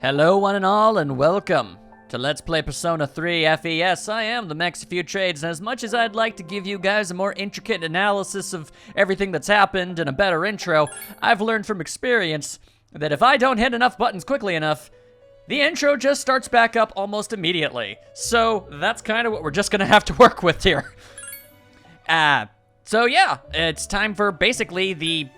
Hello one and all, and welcome to Let's Play Persona 3 FES. I am the Max of Few Trades, and as much as I'd like to give you guys a more intricate analysis of everything that's happened and a better intro, I've learned from experience that if I don't hit enough buttons quickly enough, the intro just starts back up almost immediately. So that's kind of what we're just gonna have to work with here. So yeah, it's time for basically the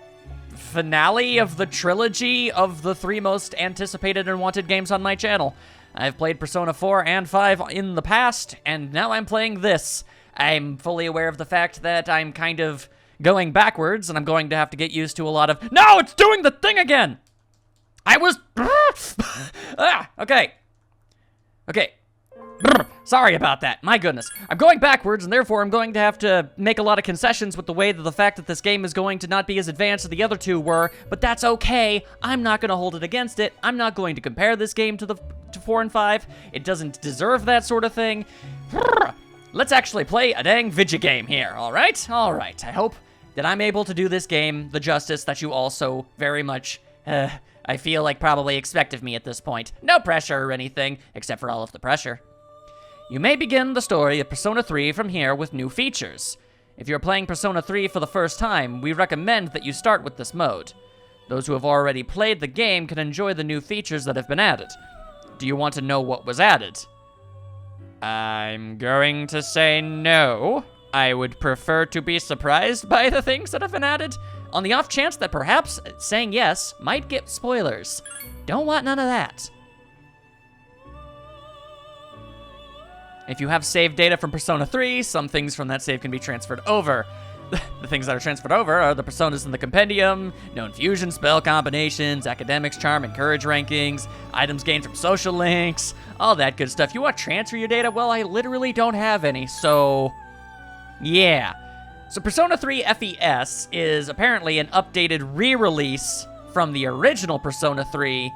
finale of the trilogy of the three most anticipated and wanted games on my channel. I've played Persona 4 and 5 in the past, and now I'm playing this. I'm fully aware of the fact that I'm kind of going backwards, and I'm going to have to get used to a lot of— No, it's doing the thing again! I was— Okay. Sorry about that. My goodness. I'm going backwards, and therefore I'm going to have to make a lot of concessions with the fact that this game is going to not be as advanced as the other two were, but that's okay. I'm not going to hold it against it. I'm not going to compare this game to 4 and 5. It doesn't deserve that sort of thing. Let's actually play a dang video game here, alright? Alright. I hope that I'm able to do this game the justice that you also very much, I feel like probably expect of me at this point. No pressure or anything, except for all of the pressure. You may begin the story of Persona 3 from here with new features. If you're playing Persona 3 for the first time, we recommend that you start with this mode. Those who have already played the game can enjoy the new features that have been added. Do you want to know what was added? I'm going to say no. I would prefer to be surprised by the things that have been added, on the off chance that perhaps saying yes might get spoilers. Don't want none of that. If you have saved data from Persona 3, some things from that save can be transferred over. The things that are transferred over are the personas in the compendium, known fusion spell combinations, academics, charm, and courage rankings, items gained from social links, all that good stuff. You want to transfer your data? Well, I literally don't have any, so yeah. So Persona 3 FES is apparently an updated re-release from the original Persona 3,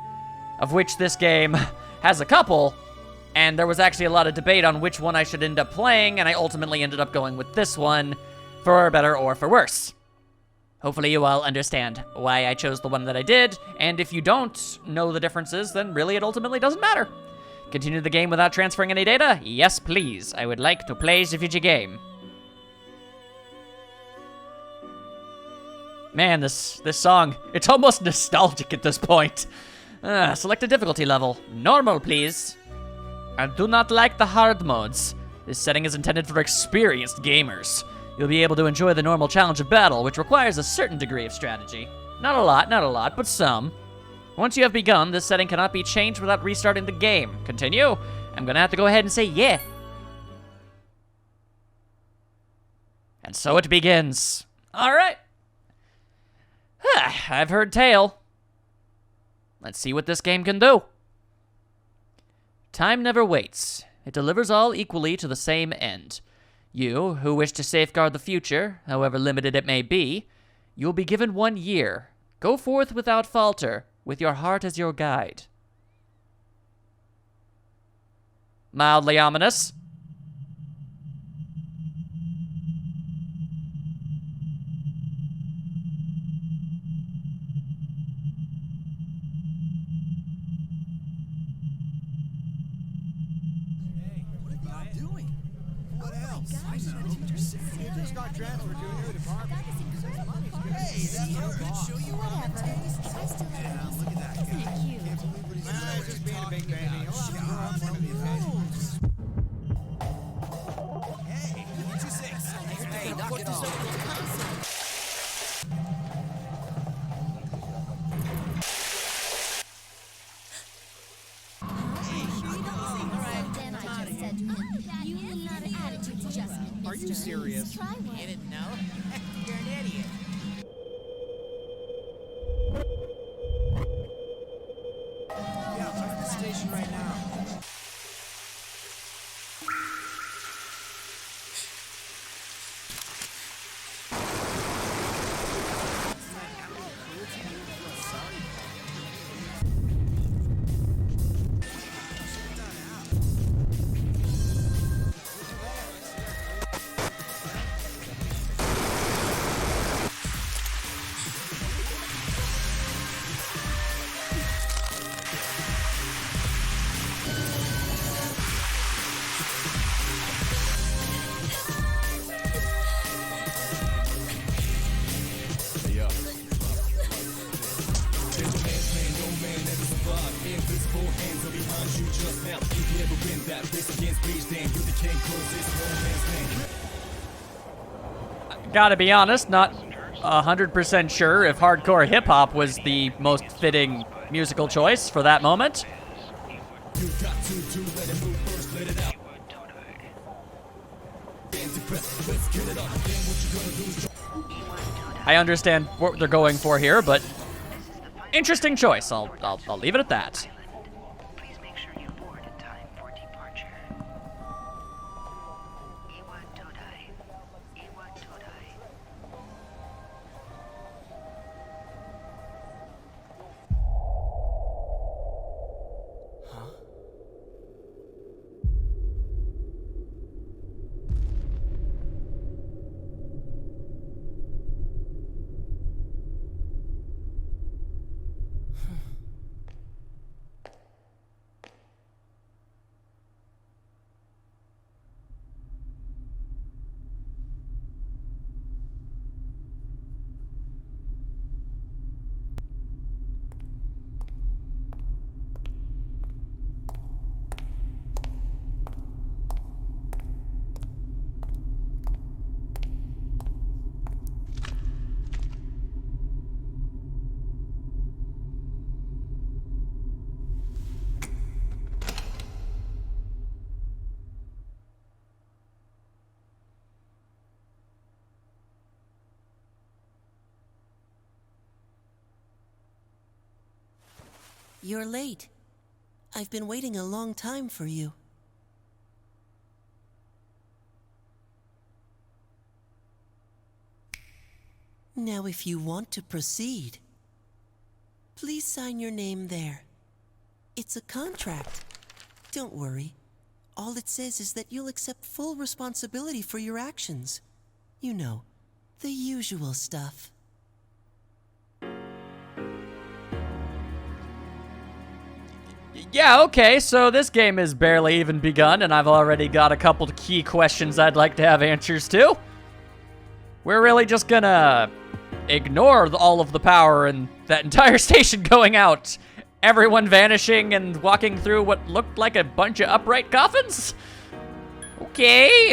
of which this game has a couple. And there was actually a lot of debate on which one I should end up playing, and I ultimately ended up going with this one, for better or for worse. Hopefully you all understand why I chose the one that I did, and if you don't know the differences, then really it ultimately doesn't matter. Continue the game without transferring any data? Yes, please. I would like to play the video game. Man, this song, it's almost nostalgic at this point. Select a difficulty level. Normal, please. I do not like the hard modes. This setting is intended for experienced gamers. You'll be able to enjoy the normal challenge of battle, which requires a certain degree of strategy. Not a lot, but some. Once you have begun, this setting cannot be changed without restarting the game. Continue? I'm gonna have to go ahead and say yeah. And so it begins. Alright. I've heard tale. Let's see what this game can do. Time never waits. It delivers all equally to the same end. You, who wish to safeguard the future, however limited it may be, you'll be given 1 year. Go forth without falter, with your heart as your guide. Mildly ominous. Are you serious? You didn't know? You're an idiot. Yeah, I'm at the station right now. Gotta be honest, not 100% sure if hardcore hip-hop was the most fitting musical choice for that moment. I understand what they're going for here, but interesting choice. I'll leave it at that. Please make sure you board in time for departure. Iwan Todai. Iwan Todai. You're late. I've been waiting a long time for you. Now, if you want to proceed, please sign your name there. It's a contract. Don't worry. All it says is that you'll accept full responsibility for your actions. You know, the usual stuff. Yeah, okay, so this game has barely even begun, and I've already got a couple of key questions I'd like to have answers to. We're really just gonna ignore all of the power and that entire station going out. Everyone vanishing and walking through what looked like a bunch of upright coffins? Okay,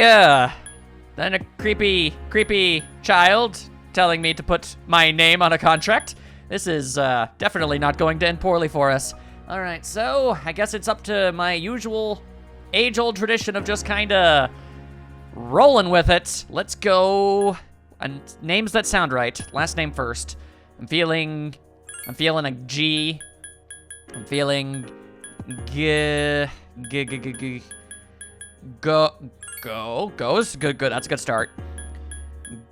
then a creepy child telling me to put my name on a contract. This is definitely not going to end poorly for us. All right, so I guess it's up to my usual age-old tradition of just kind of rolling with it. Let's go. And names that sound right. Last name first. I'm feeling a G. I'm feeling goes. Good. That's a good start.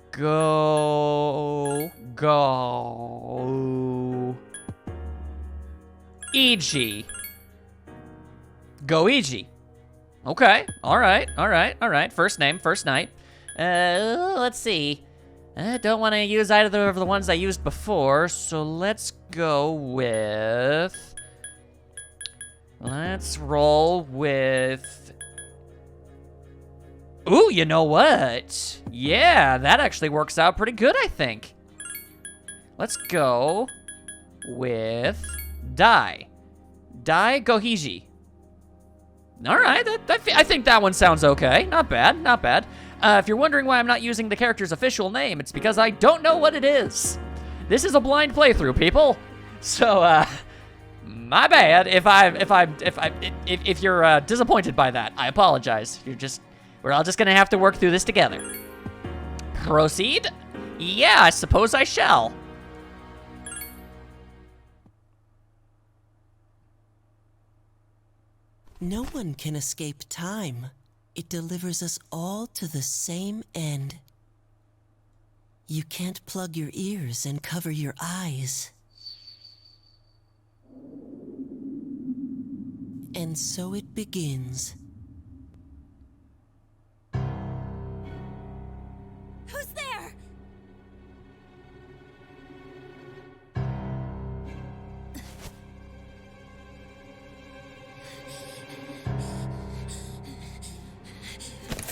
Go. E.G. Goigi. Okay. All right. First name, first night. Let's see. I don't want to use either of the ones I used before, so let's go with... Let's roll with... Ooh, you know what? Yeah, that actually works out pretty good, I think. Let's go with... Dai Gohiji. All right, I think that one sounds okay. Not bad. If you're wondering why I'm not using the character's official name, it's because I don't know what it is. This is a blind playthrough, people. So, my bad if you're disappointed by that. I apologize. We're all just gonna have to work through this together. Proceed? Yeah, I suppose I shall. No one can escape time. It delivers us all to the same end. You can't plug your ears and cover your eyes. And so it begins. Who's there?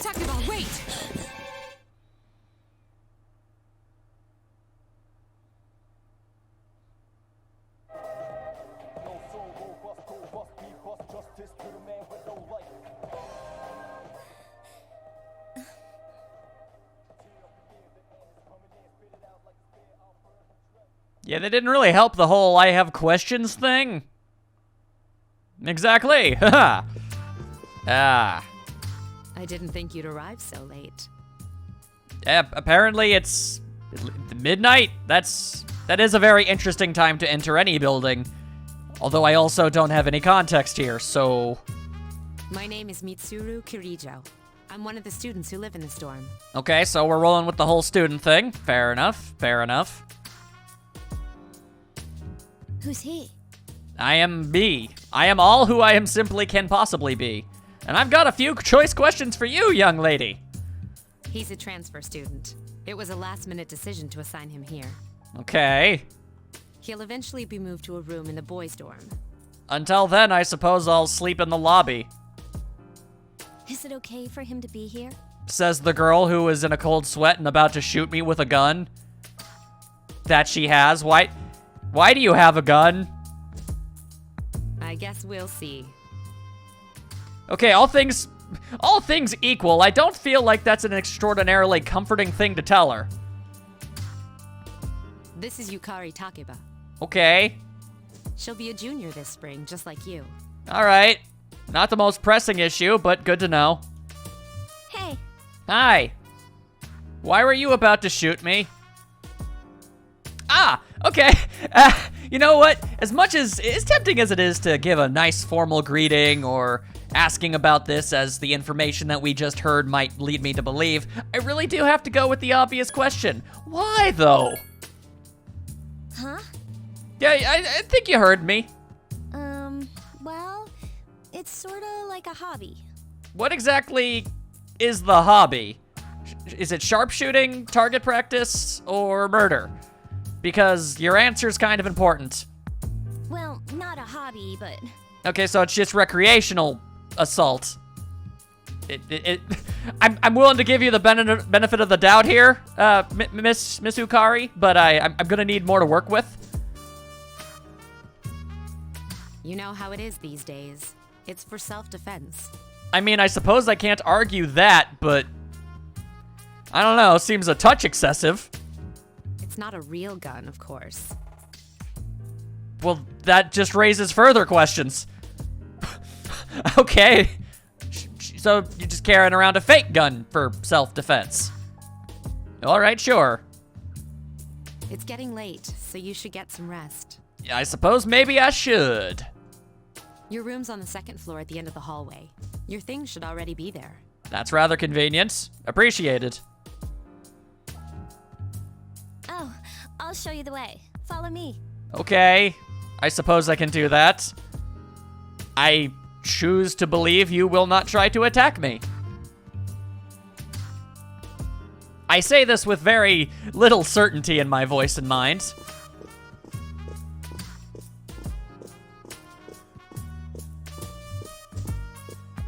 Takeba, wait! Yeah, they didn't really help the whole I have questions thing. Exactly. Haha. Ah. I didn't think you'd arrive so late. Yeah, apparently it's midnight. That is a very interesting time to enter any building. Although I also don't have any context here, so... My name is Mitsuru Kirijo. I'm one of the students who live in this dorm. Okay, so we're rolling with the whole student thing. Fair enough, fair enough. Who's he? I am B. I am all who I am simply can possibly be. And I've got a few choice questions for you, young lady. He's a transfer student. It was a last-minute decision to assign him here. Okay. He'll eventually be moved to a room in the boys' dorm. Until then, I suppose I'll sleep in the lobby. Is it okay for him to be here? Says the girl who is in a cold sweat and about to shoot me with a gun. That she has. Why do you have a gun? I guess we'll see. Okay, all things equal, I don't feel like that's an extraordinarily comforting thing to tell her. This is Yukari Takeba. Okay. She'll be a junior this spring, just like you. All right. Not the most pressing issue, but good to know. Hey, Hi. Why were you about to shoot me? Ah, okay. You know what? As much as tempting as it is to give a nice formal greeting or asking about this as the information that we just heard might lead me to believe, I really do have to go with the obvious question. Why, though? huh? Yeah, I think you heard me. Well, it's sorta like a hobby. What exactly is the hobby? Is it sharpshooting, target practice, or murder? Because your answer's kind of important. Well, not a hobby, but Okay, so it's just recreational assault. I'm willing to give you the benefit of the doubt here, Miss Ukari, but I'm gonna need more to work with. You know how it is these days. It's for self-defense. I mean, I suppose I can't argue that, but I don't know, seems a touch excessive. It's not a real gun, of course. Well, that just raises further questions. Okay. So you're just carrying around a fake gun for self-defense. All right, sure. It's getting late, so you should get some rest. Yeah, I suppose maybe I should. Your room's on the second floor at the end of the hallway. Your things should already be there. That's rather convenient. Appreciated. oh, I'll show you the way. Follow me. Okay, I suppose I can do that. I choose to believe you will not try to attack me. I say this with very little certainty in my voice and mind.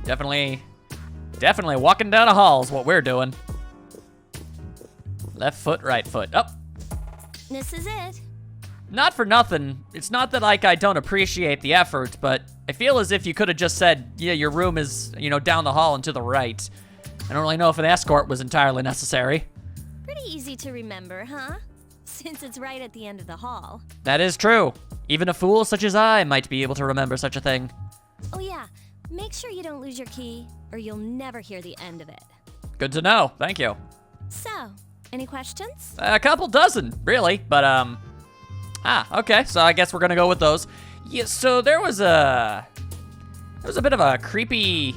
Definitely walking down a hall is what we're doing. Left foot, right foot. Up. This is it. Not for nothing. It's not that like I don't appreciate the effort, but I feel as if you could have just said, yeah, your room is, down the hall and to the right. I don't really know if an escort was entirely necessary. Pretty easy to remember, huh? Since it's right at the end of the hall. That is true. Even a fool such as I might be able to remember such a thing. Oh yeah, make sure you don't lose your key, or you'll never hear the end of it. Good to know. Thank you. So, any questions? A couple dozen, really, but okay. So I guess we're gonna go with those. Yeah. So there was a bit of a creepy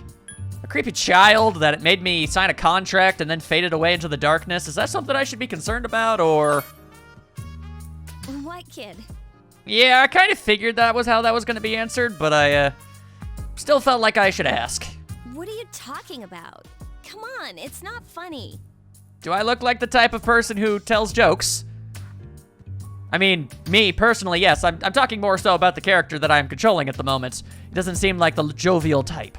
child that it made me sign a contract and then faded away into the darkness. Is that something I should be concerned about, or? What kid? Yeah, I kind of figured that was how that was gonna be answered, but I still felt like I should ask. What are you talking about? Come on, it's not funny. Do I look like the type of person who tells jokes? I mean, me personally, yes. I'm talking more so about the character that I'm controlling at the moment. He doesn't seem like the jovial type.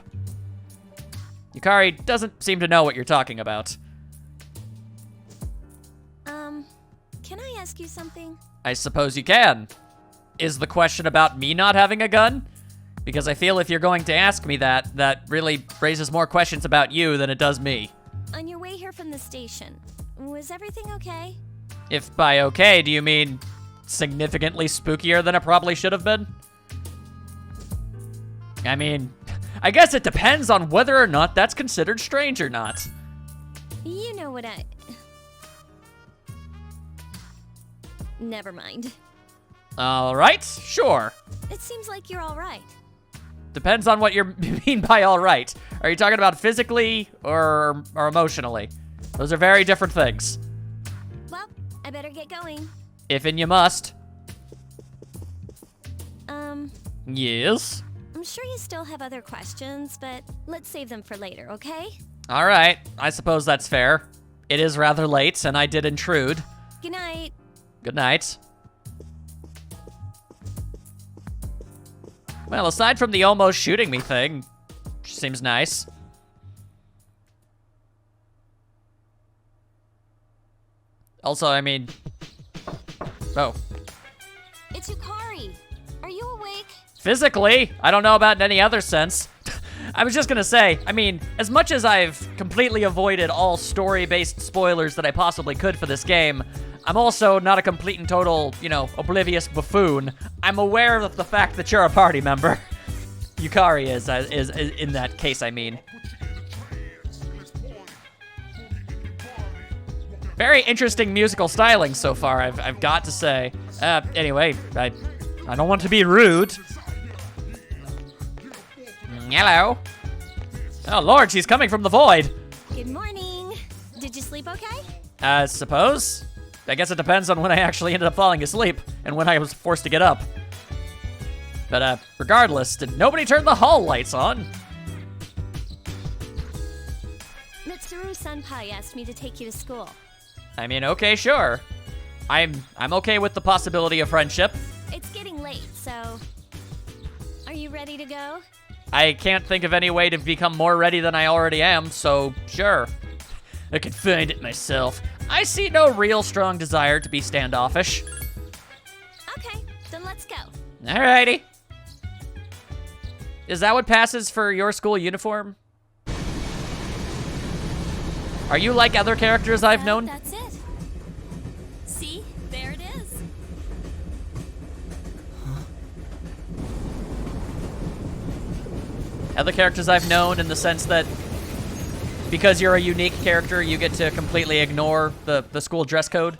Yukari doesn't seem to know what you're talking about. Can I ask you something? I suppose you can. Is the question about me not having a gun? Because I feel if you're going to ask me that really raises more questions about you than it does me. On your way here from the station, was everything okay? If by okay, do you mean significantly spookier than it probably should have been. I mean, I guess it depends on whether or not that's considered strange or not. You know what I... Never mind. All right, sure. It seems like you're all right. Depends on what you mean by all right. Are you talking about physically or emotionally? Those are very different things. Well, I better get going. If and you must. Um, Yes. I'm sure you still have other questions, but let's save them for later, okay? All right, I suppose that's fair. It is rather late, and I did intrude. Good night. Good night. Well, aside from the almost shooting me thing, which seems nice. Also, I mean... Oh. It's Yukari. Are you awake? Physically, I don't know about in any other sense. I was just gonna say, I mean, as much as I've completely avoided all story-based spoilers that I possibly could for this game, I'm also not a complete and total, you know, oblivious buffoon. I'm aware of the fact that you're a party member. Yukari is in that case, I mean. Very interesting musical styling so far, I've got to say. Anyway, I don't want to be rude. Hello. Oh, Lord, she's coming from the void. Good morning. Did you sleep okay? Suppose? I guess it depends on when I actually ended up falling asleep and when I was forced to get up. But, regardless, did nobody turn the hall lights on? Mitsuru Senpai asked me to take you to school. I mean, okay, sure. I'm okay with the possibility of friendship. It's getting late, so... Are you ready to go? I can't think of any way to become more ready than I already am, so sure. I can find it myself. I see no real strong desire to be standoffish. Okay, then let's go. Alrighty. Is that what passes for your school uniform? Are you like other characters I've known? That's it. See? There it is. Other characters I've known in the sense that because you're a unique character, you get to completely ignore the school dress code.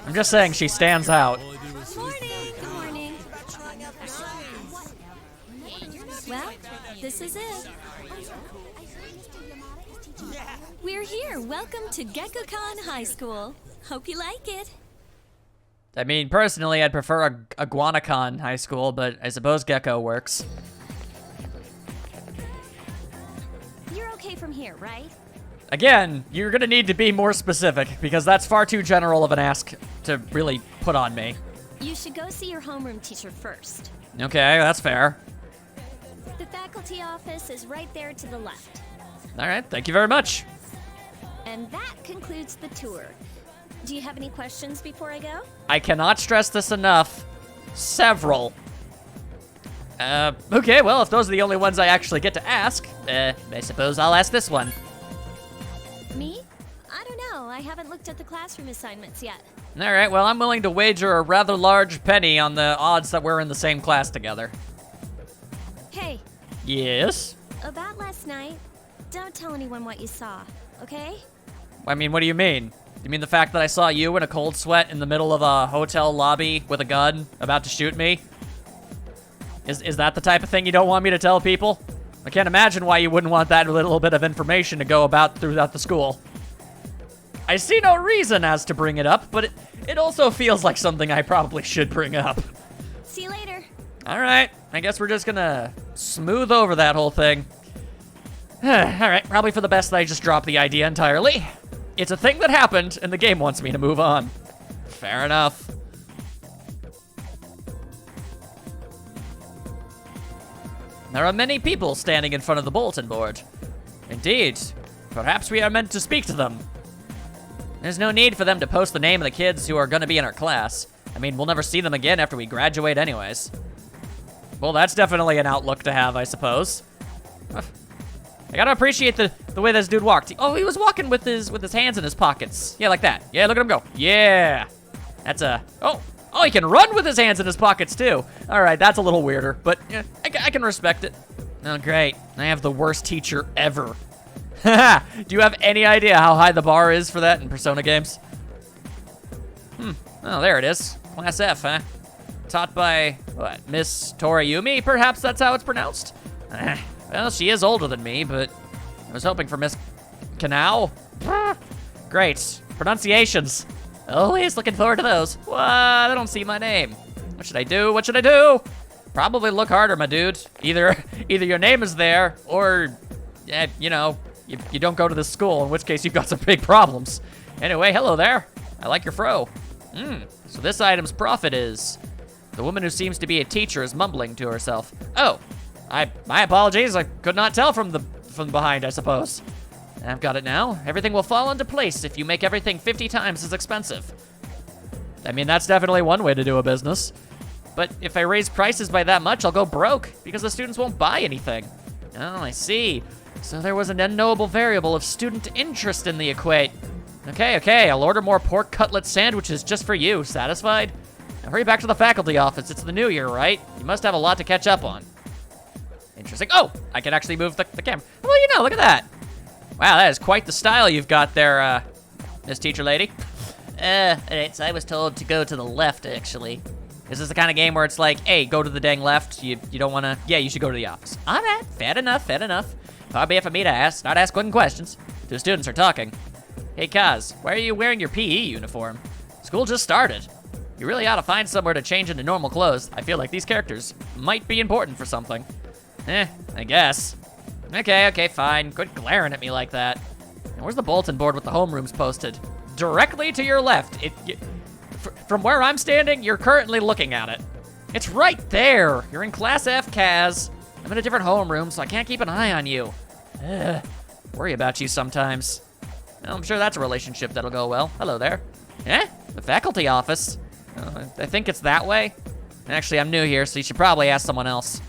I'm just saying she stands out. Morning. Good morning. Well, this is it. We're here. Welcome to Gekko-kan High School. Hope you like it. I mean, personally, I'd prefer a Guanacon high school, but I suppose Gecko works. You're okay from here, right? Again, you're gonna need to be more specific, because that's far too general of an ask to really put on me. You should go see your homeroom teacher first. Okay, that's fair. The faculty office is right there to the left. All right, thank you very much. And that concludes the tour. Do you have any questions before I go? I cannot stress this enough. Several. Okay, well, if those are the only ones I actually get to ask, I suppose I'll ask this one. Me? I don't know. I haven't looked at the classroom assignments yet. All right, well, I'm willing to wager a rather large penny on the odds that we're in the same class together. Hey, Yes? about last night, don't tell anyone what you saw, okay? I mean, what do you mean? You mean the fact that I saw you in a cold sweat in the middle of a hotel lobby with a gun about to shoot me? Is that the type of thing you don't want me to tell people? I can't imagine why you wouldn't want that little bit of information to go about throughout the school. I see no reason as to bring it up, but it also feels like something I probably should bring up. See you later. All right, I guess we're just gonna smooth over that whole thing. All right, probably for the best that I just drop the idea entirely. It's a thing that happened, and the game wants me to move on. Fair enough. There are many people standing in front of the bulletin board. Indeed, perhaps we are meant to speak to them. There's no need for them to post the name of the kids who are gonna be in our class. I mean, we'll never see them again after we graduate anyways. Well, that's definitely an outlook to have, I suppose. I gotta appreciate the way this dude walked. Oh, he was walking with his hands in his pockets. Yeah, like that. Yeah, look at him go. Yeah. That's a, oh, he can run with his hands in his pockets too. All right, that's a little weirder, but yeah, I can respect it. Oh, great. I have the worst teacher ever. Do you have any idea how high the bar is for that in Persona games? Oh, there it is. Class F, huh? Taught by, what, Miss Toriyumi? Perhaps that's how it's pronounced? Well, she is older than me, but I was hoping for Miss Kanao. Great. Pronunciations. Always looking forward to those. What? I don't see my name. What should I do? What should I do? Probably look harder, my dude. Either your name is there, or, you know, you don't go to this school, in which case you've got some big problems. Anyway, hello there. I like your fro. So this item's profit is... The woman who seems to be a teacher is mumbling to herself. Oh, my apologies. I could not tell from behind, I suppose. I've got it now. Everything will fall into place if you make everything 50 times as expensive. I mean, that's definitely one way to do a business. But if I raise prices by that much, I'll go broke because the students won't buy anything. Oh, I see. So there was an unknowable variable of student interest in the equate. Okay, I'll order more pork cutlet sandwiches just for you. Satisfied? Now hurry back to the faculty office. It's the new year, right? You must have a lot to catch up on. Interesting. Oh, I can actually move the camera. Well, you know, look at that. Wow, that is quite the style you've got there, Miss Teacher Lady. Alright, so I was told to go to the left, actually. Is this the kind of game where it's like, hey, go to the dang left, you don't wanna, yeah, you should go to the office. All right, fair enough. Far be it for me to ask, not ask one questions. Two students are talking. Hey, Kaz, why are you wearing your PE uniform? School just started. You really ought to find somewhere to change into normal clothes. I feel like these characters might be important for something. I guess. Okay, fine. Quit glaring at me like that. And where's the bulletin board with the homerooms posted? Directly to your left. From where I'm standing, you're currently looking at it. It's right there. You're in Class F, Kaz. I'm in a different homeroom, so I can't keep an eye on you. Worry about you sometimes. Well, I'm sure that's a relationship that'll go well. Hello there. The faculty office. I think it's that way. Actually, I'm new here, so you should probably ask someone else.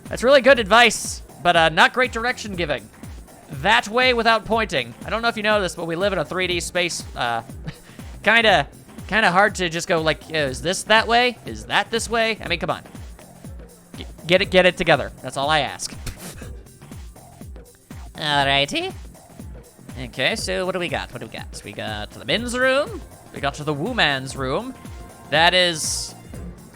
That's really good advice, but not great direction giving. That way without pointing. I don't know if you know this, but we live in a 3D space. Kinda hard to just go like, is this that way? Is that this way? I mean, come on. Get it together. That's all I ask. Alrighty. Okay, so what do we got? So we got the men's room. We got to the woman's room. That is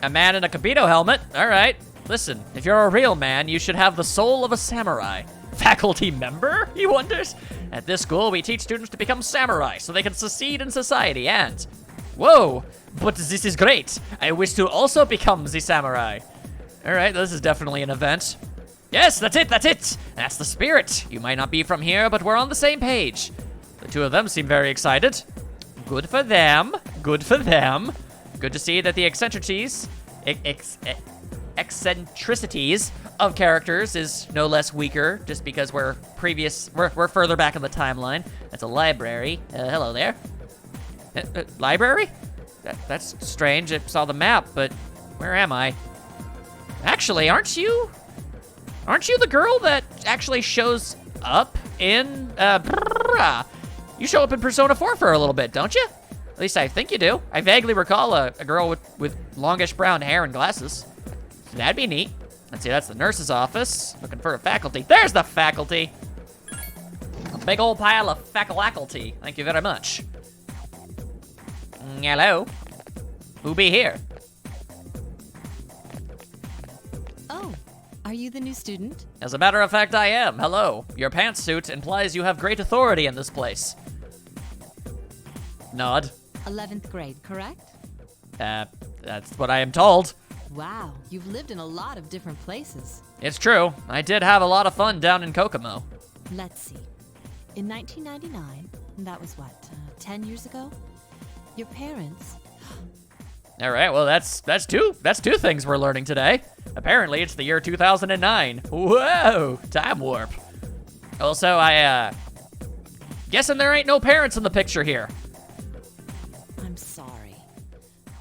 a man in a Kibito helmet. All right. Listen, if you're a real man, you should have the soul of a samurai. Faculty member, he wonders? At this school, we teach students to become samurai so they can succeed in society and... Whoa, but this is great. I wish to also become the samurai. All right, this is definitely an event. Yes, that's it. That's the spirit. You might not be from here, but we're on the same page. The two of them seem very excited. Good for them. Good to see that the eccentricities of characters is no less weaker just because we're further back in the timeline. That's a library. Hello there. Library? That's strange. I saw the map, but where am I? Actually, aren't you the girl that actually shows up in, you show up in Persona 4 for a little bit, don't you? At least I think you do. I vaguely recall a girl with longish brown hair and glasses. So that'd be neat. Let's see, that's the nurse's office. Looking for a faculty. There's the faculty! A big old pile of faculty. Thank you very much. Hello? Who be here? Oh, are you the new student? As a matter of fact, I am. Hello. Your pantsuit implies you have great authority in this place. Nod. 11th grade, correct? That's what I am told. Wow, you've lived in a lot of different places. It's true. I did have a lot of fun down in Kokomo. Let's see. In 1999, and that was what, 10 years ago? Your parents... All right, well, that's two things we're learning today. Apparently, it's the year 2009. Whoa, time warp. Also, guessing there ain't no parents in the picture here. I'm sorry.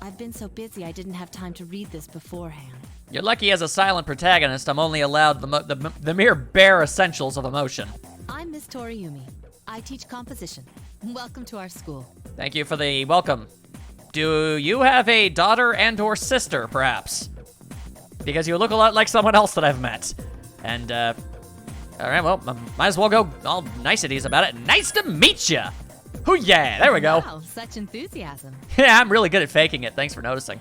I've been so busy I didn't have time to read this beforehand. You're lucky as a silent protagonist, I'm only allowed the mere bare essentials of emotion. I'm Miss Toriumi. I teach composition. Welcome to our school. Thank you for the welcome. Do you have a daughter and or sister, perhaps? Because you look a lot like someone else that I've met. And, all right, well, might as well go all niceties about it. Nice to meet ya! Hoo yeah, there we go. Wow, such enthusiasm. Yeah, I'm really good at faking it. Thanks for noticing.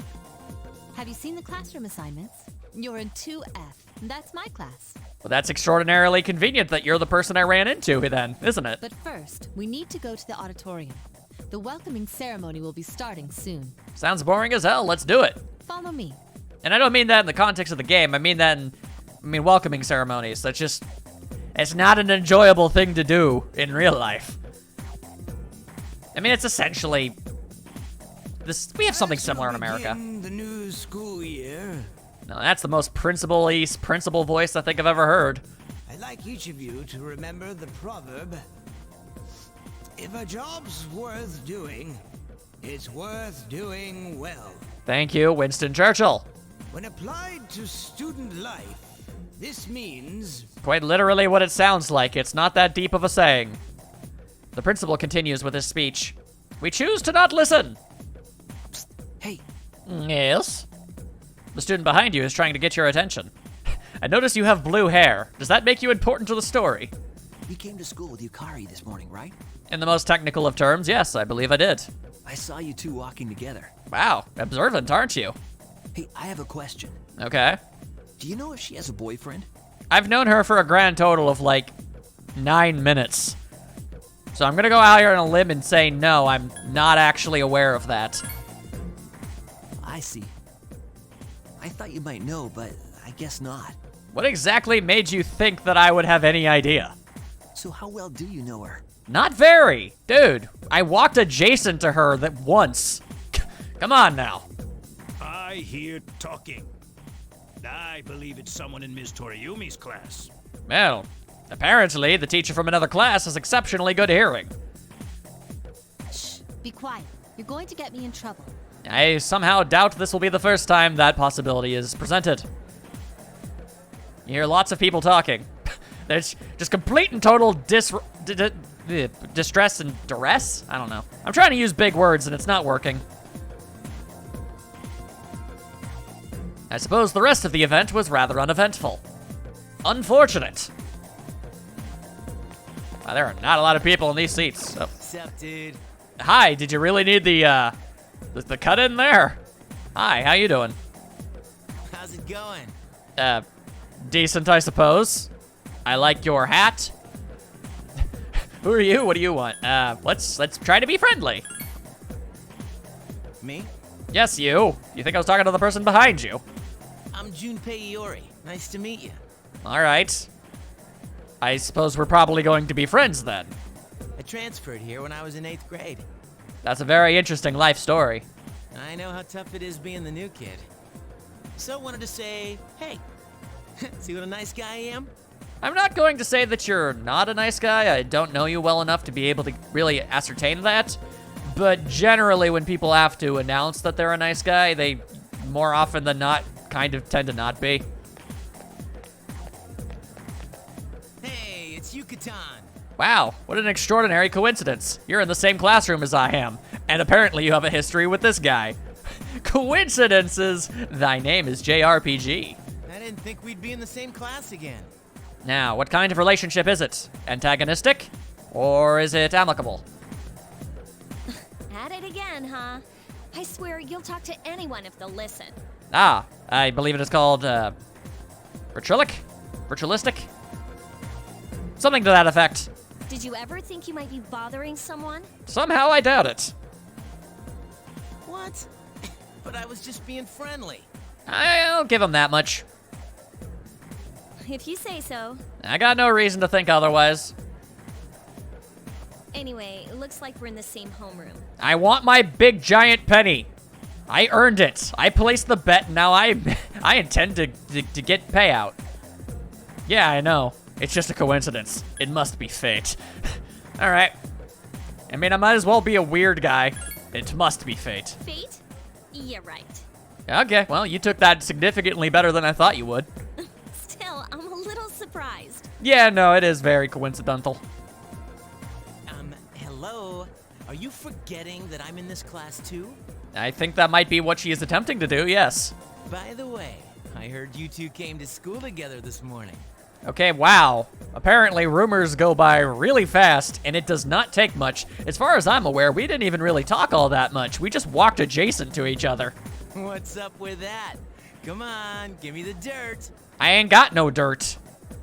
Have you seen the classroom assignments? You're in 2F. That's my class. Well, that's extraordinarily convenient that you're the person I ran into then, isn't it? But first, we need to go to the auditorium. The welcoming ceremony will be starting soon. Sounds boring as hell. Let's do it. Follow me. And I don't mean that in the context of the game. I mean welcoming ceremonies. That's just, it's not an enjoyable thing to do in real life. I mean, it's essentially this. We have something similar in America. The new school year. No, that's the most principal voice I think I've ever heard. I'd like each of you to remember the proverb: if a job's worth doing, it's worth doing well. Thank you, Winston Churchill. When applied to student life, this means Quite literally what it sounds like. It's not that deep of a saying. The principal continues with his speech. We choose to not listen. Hey, Yes? The student behind you is trying to get your attention. I notice you have blue hair. Does that make you important to the story? You came to school with Yukari this morning, right? In the most technical of terms, yes, I believe I did. I saw you two walking together. Wow, observant, aren't you? Hey, I have a question. Okay. Do you know if she has a boyfriend? I've known her for a grand total of like 9 minutes. So I'm gonna go out here on a limb and say no, I'm not actually aware of that. I see. I thought you might know, but I guess not. What exactly made you think that I would have any idea? So how well do you know her? Not very. Dude, I walked adjacent to her that once. Come on now. I hear talking. I believe it's someone in Ms. Toriumi's class. Well, apparently the teacher from another class has exceptionally good hearing. Shh, be quiet. You're going to get me in trouble. I somehow doubt this will be the first time that possibility is presented. You hear lots of people talking. There's just complete and total distress and duress? I don't know. I'm trying to use big words and it's not working. I suppose the rest of the event was rather uneventful. Unfortunate. Wow, there are not a lot of people in these seats. Oh. What's up, dude? Hi, did you really need the cut in there? Hi, how you doing? How's it going? Decent, I suppose. I like your hat. Who are you? What do you want? Let's try to be friendly. Me? Yes, you. You think I was talking to the person behind you? I'm Junpei Iori. Nice to meet you. All right. I suppose we're probably going to be friends then. I transferred here when I was in 8th grade. That's a very interesting life story. I know how tough it is being the new kid. So wanted to say, hey, see what a nice guy I am? I'm not going to say that you're not a nice guy. I don't know you well enough to be able to really ascertain that. But generally, when people have to announce that they're a nice guy, they more often than not kind of tend to not be. Hey, it's Yucatan. Wow, what an extraordinary coincidence. You're in the same classroom as I am, and apparently you have a history with this guy. Coincidences! Thy name is JRPG. I didn't think we'd be in the same class again. Now, what kind of relationship is it? Antagonistic? Or is it amicable? At it again, huh? I swear you'll talk to anyone if they'll listen. Ah, I believe it is called, virtualic? Virtualistic? Something to that effect. Did you ever think you might be bothering someone? Somehow I doubt it. What? But I was just being friendly. I'll give him that much. If you say so. I got no reason to think otherwise. Anyway, it looks like we're in the same homeroom. I want my big giant penny. I earned it. I placed the bet, and now I intend to get payout. Yeah, I know. It's just a coincidence. It must be fate. All right. I mean, I might as well be a weird guy. It must be fate. Fate? Yeah, right. Okay, well, you took that significantly better than I thought you would. Still, I'm a little surprised. Yeah, no, it is very coincidental. Hello? Are you forgetting that I'm in this class too? I think that might be what she is attempting to do, yes. By the way, I heard you two came to school together this morning. Okay, wow. Apparently, rumors go by really fast, and it does not take much. As far as I'm aware, we didn't even really talk all that much. We just walked adjacent to each other. What's up with that? Come on, give me the dirt. I ain't got no dirt.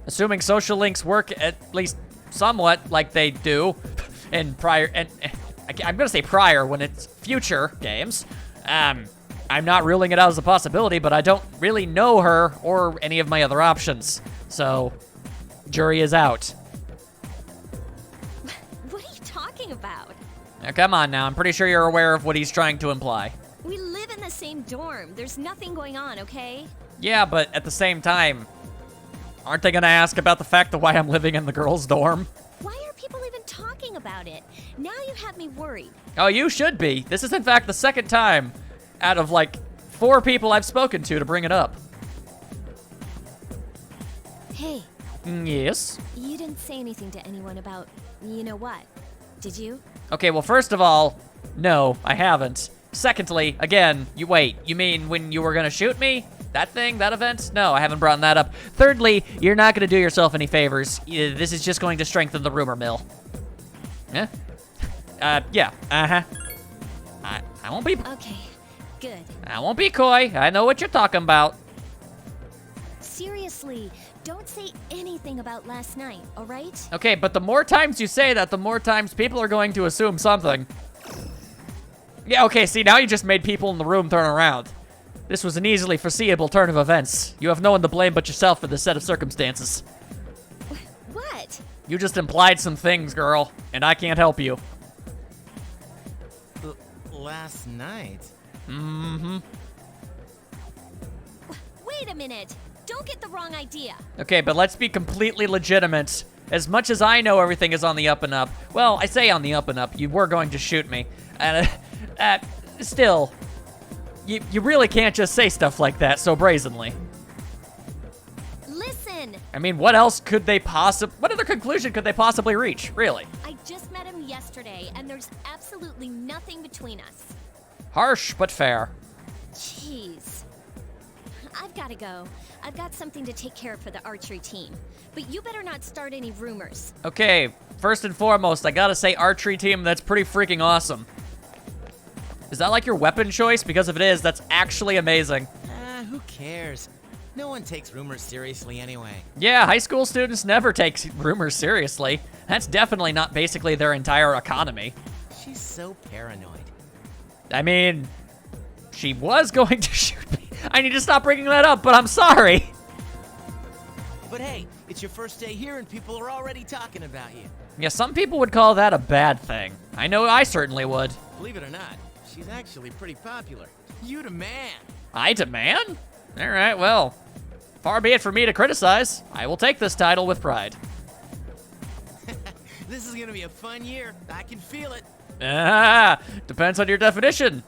Assuming social links work at least somewhat like they do in prior, and I'm gonna say prior when it's future games. I'm not ruling it out as a possibility, but I don't really know her or any of my other options. So, jury is out. What are you talking about? Now, come on now, I'm pretty sure you're aware of what he's trying to imply. We live in the same dorm. There's nothing going on, okay? Yeah, but at the same time, aren't they gonna ask about the fact that why I'm living in the girls' dorm? Why are people even talking about it? Now you have me worried. Oh, you should be. This is in fact the second time out of like 4 people I've spoken to bring it up. Hey, Yes? you didn't say anything to anyone about, you know what, did you? Okay, well, first of all, no, I haven't. Secondly, again, you mean when you were gonna shoot me? That thing, that event? No, I haven't brought that up. Thirdly, you're not gonna do yourself any favors. This is just going to strengthen the rumor mill. Yeah? Yeah, uh-huh. I won't be... Okay, good. I won't be coy. I know what you're talking about. Seriously, don't say anything about last night, all right? Okay, but the more times you say that, the more times people are going to assume something. Yeah, okay, see, now you just made people in the room turn around. This was an easily foreseeable turn of events. You have no one to blame but yourself for this set of circumstances. What? You just implied some things, girl, and I can't help you. Last night? Mm-hmm. Wait a minute. Don't get the wrong idea. Okay, but let's be completely legitimate. As much as I know everything is on the up and up, well, I say on the up and up, you were going to shoot me. And, still, you really can't just say stuff like that so brazenly. Listen! I mean, what other conclusion could they possibly reach, really? I just met him yesterday, and there's absolutely nothing between us. Harsh, but fair. Jeez. I've gotta go. I've got something to take care of for the archery team. But you better not start any rumors. Okay, first and foremost, I gotta say archery team, that's pretty freaking awesome. Is that like your weapon choice? Because if it is, that's actually amazing. Who cares? No one takes rumors seriously anyway. Yeah, high school students never take rumors seriously. That's definitely not basically their entire economy. She's so paranoid. I mean, she was going to shoot me. I need to stop bringing that up, but I'm sorry. But hey, it's your first day here and people are already talking about you. Yeah, some people would call that a bad thing. I know I certainly would. Believe it or not, she's actually pretty popular. You the man. I demand? All right, well, far be it for me to criticize. I will take this title with pride. This is gonna be a fun year. I can feel it. Depends on your definition.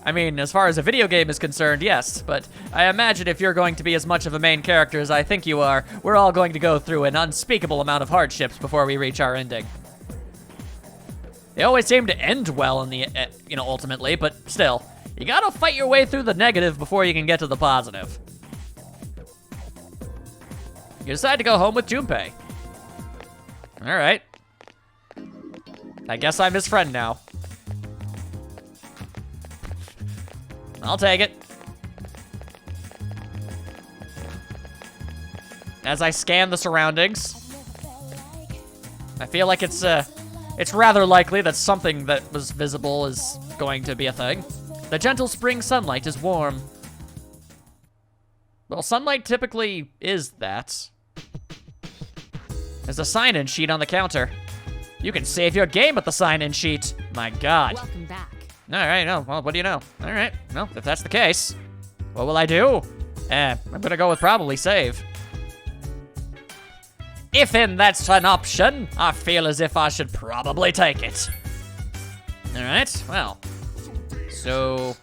I mean, as far as a video game is concerned, yes, but I imagine if you're going to be as much of a main character as I think you are, we're all going to go through an unspeakable amount of hardships before we reach our ending. They always seem to end well in the, ultimately, but still, you gotta fight your way through the negative before you can get to the positive. You decide to go home with Junpei. All right. I guess I'm his friend now. I'll take it. As I scan the surroundings, I feel like it's rather likely that something that was visible is going to be a thing. The gentle spring sunlight is warm. Well, sunlight typically is that. There's a sign-in sheet on the counter. You can save your game with the sign-in sheet. My God. Welcome back. All right, no, well, what do you know? All right, well, if that's the case, what will I do? I'm gonna go with probably save. If that's an option, I feel as if I should probably take it. All right, well, so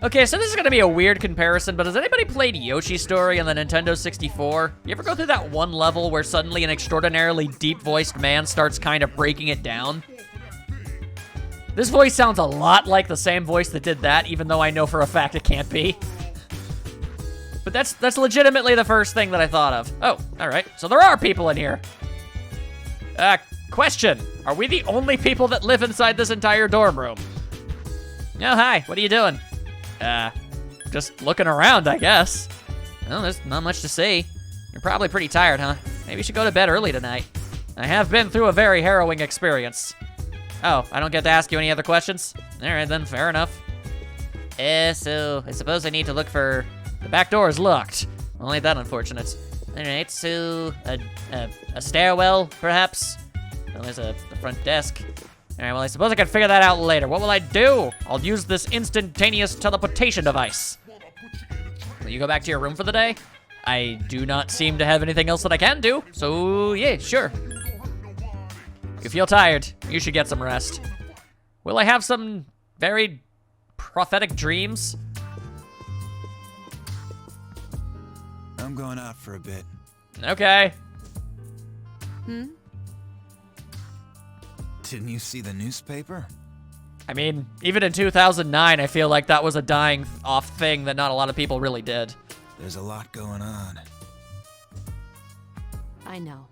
Okay, so this is gonna be a weird comparison, but has anybody played Yoshi's Story on the Nintendo 64? You ever go through that one level where suddenly an extraordinarily deep-voiced man starts kind of breaking it down? This voice sounds a lot like the same voice that did that, even though I know for a fact it can't be. But that's legitimately the first thing that I thought of. Oh, all right, so there are people in here. Question, are we the only people that live inside this entire dorm room? Oh, hi, what are you doing? Just looking around, I guess. Well, there's not much to see. You're probably pretty tired, huh? Maybe you should go to bed early tonight. I have been through a very harrowing experience. Oh, I don't get to ask you any other questions? All right, then, fair enough. So I suppose I need to look for... The back door is locked. Well, ain't that unfortunate. All right, so a stairwell, perhaps? Well, there's the front desk. All right, well, I suppose I can figure that out later. What will I do? I'll use this instantaneous teleportation device. Will you go back to your room for the day? I do not seem to have anything else that I can do, so yeah, sure. You feel tired. You should get some rest. Will I have some very prophetic dreams? I'm going out for a bit. Okay. Didn't you see the newspaper? I mean, even in 2009, I feel like that was a dying off thing that not a lot of people really did. There's a lot going on. I know.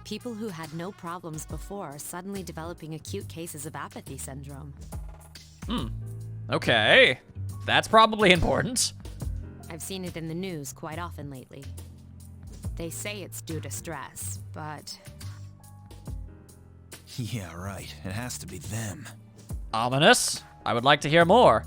People who had no problems before are suddenly developing acute cases of apathy syndrome. Okay. That's probably important. I've seen it in the news quite often lately. They say it's due to stress, but... Yeah, right. It has to be them. Ominous. I would like to hear more.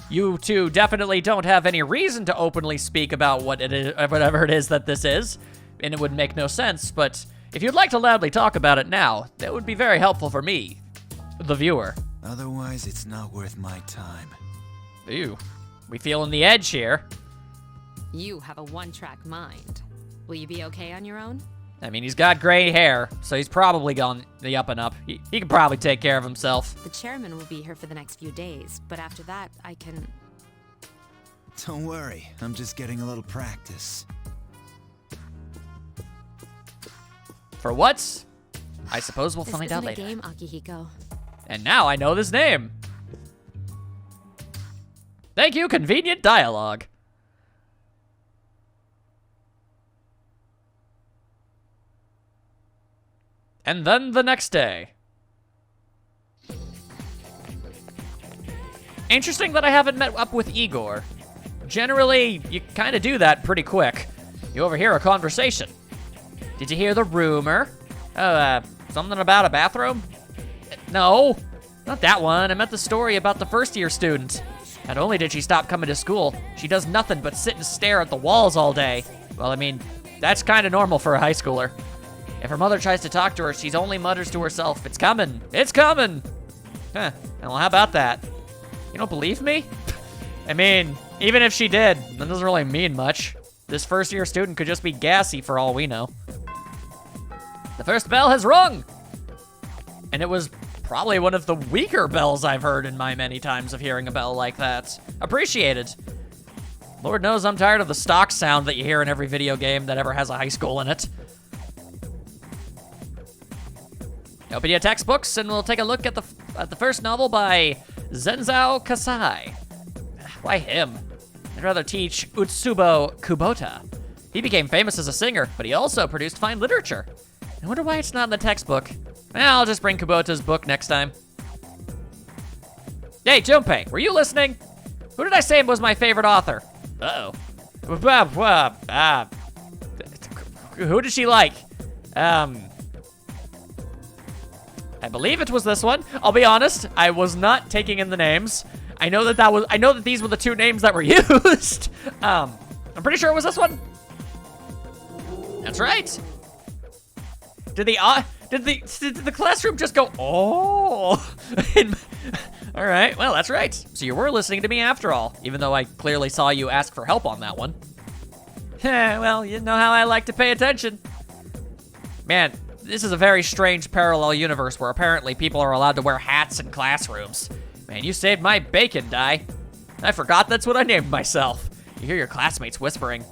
You two definitely don't have any reason to openly speak about what it is, whatever it is that this is, and it would make no sense, but if you'd like to loudly talk about it now, that would be very helpful for me, the viewer. Otherwise, it's not worth my time. Ew. We feeling the edge here. You have a one-track mind. Will you be okay on your own? I mean, he's got gray hair, so he's probably gone the up and up. He can probably take care of himself. The chairman will be here for the next few days, but after that, I can... Don't worry, I'm just getting a little practice. For what? I suppose we'll This find out isn't a later. game, Akihiko. And now I know this name. Thank you, convenient dialogue. And then the next day. Interesting that I haven't met up with Igor. Generally, you kind of do that pretty quick. You overhear a conversation. Did you hear the rumor? Oh, something about a bathroom? No, not that one. I meant the story about the first-year student. Not only did she stop coming to school, she does nothing but sit and stare at the walls all day. Well, I mean, that's kind of normal for a high schooler. If her mother tries to talk to her, she's only mutters to herself, "It's coming, it's coming." Huh, well, how about that? You don't believe me? I mean, even if she did, that doesn't really mean much. This first-year student could just be gassy for all we know. The first bell has rung! And it was probably one of the weaker bells I've heard in my many times of hearing a bell like that. Appreciated. Lord knows I'm tired of the stock sound that you hear in every video game that ever has a high school in it. Open your textbooks and we'll take a look at the first novel by Zenzao Kasai. Why him? I'd rather teach Utsubo Kubota. He became famous as a singer, but he also produced fine literature. I wonder why it's not in the textbook. Well, I'll just bring Kubota's book next time. Hey, Junpei, were you listening? Who did I say was my favorite author? Uh-oh. Who did she like? I believe it was this one. I'll be honest, I was not taking in the names. I know that these were the two names that were used. I'm pretty sure it was this one. That's right. Did the classroom just go, oh? All right, well, that's right. So you were listening to me after all, even though I clearly saw you ask for help on that one. Well, you know how I like to pay attention. Man, this is a very strange parallel universe where apparently people are allowed to wear hats in classrooms. Man, you saved my bacon, Dai. I forgot that's what I named myself. You hear your classmates whispering.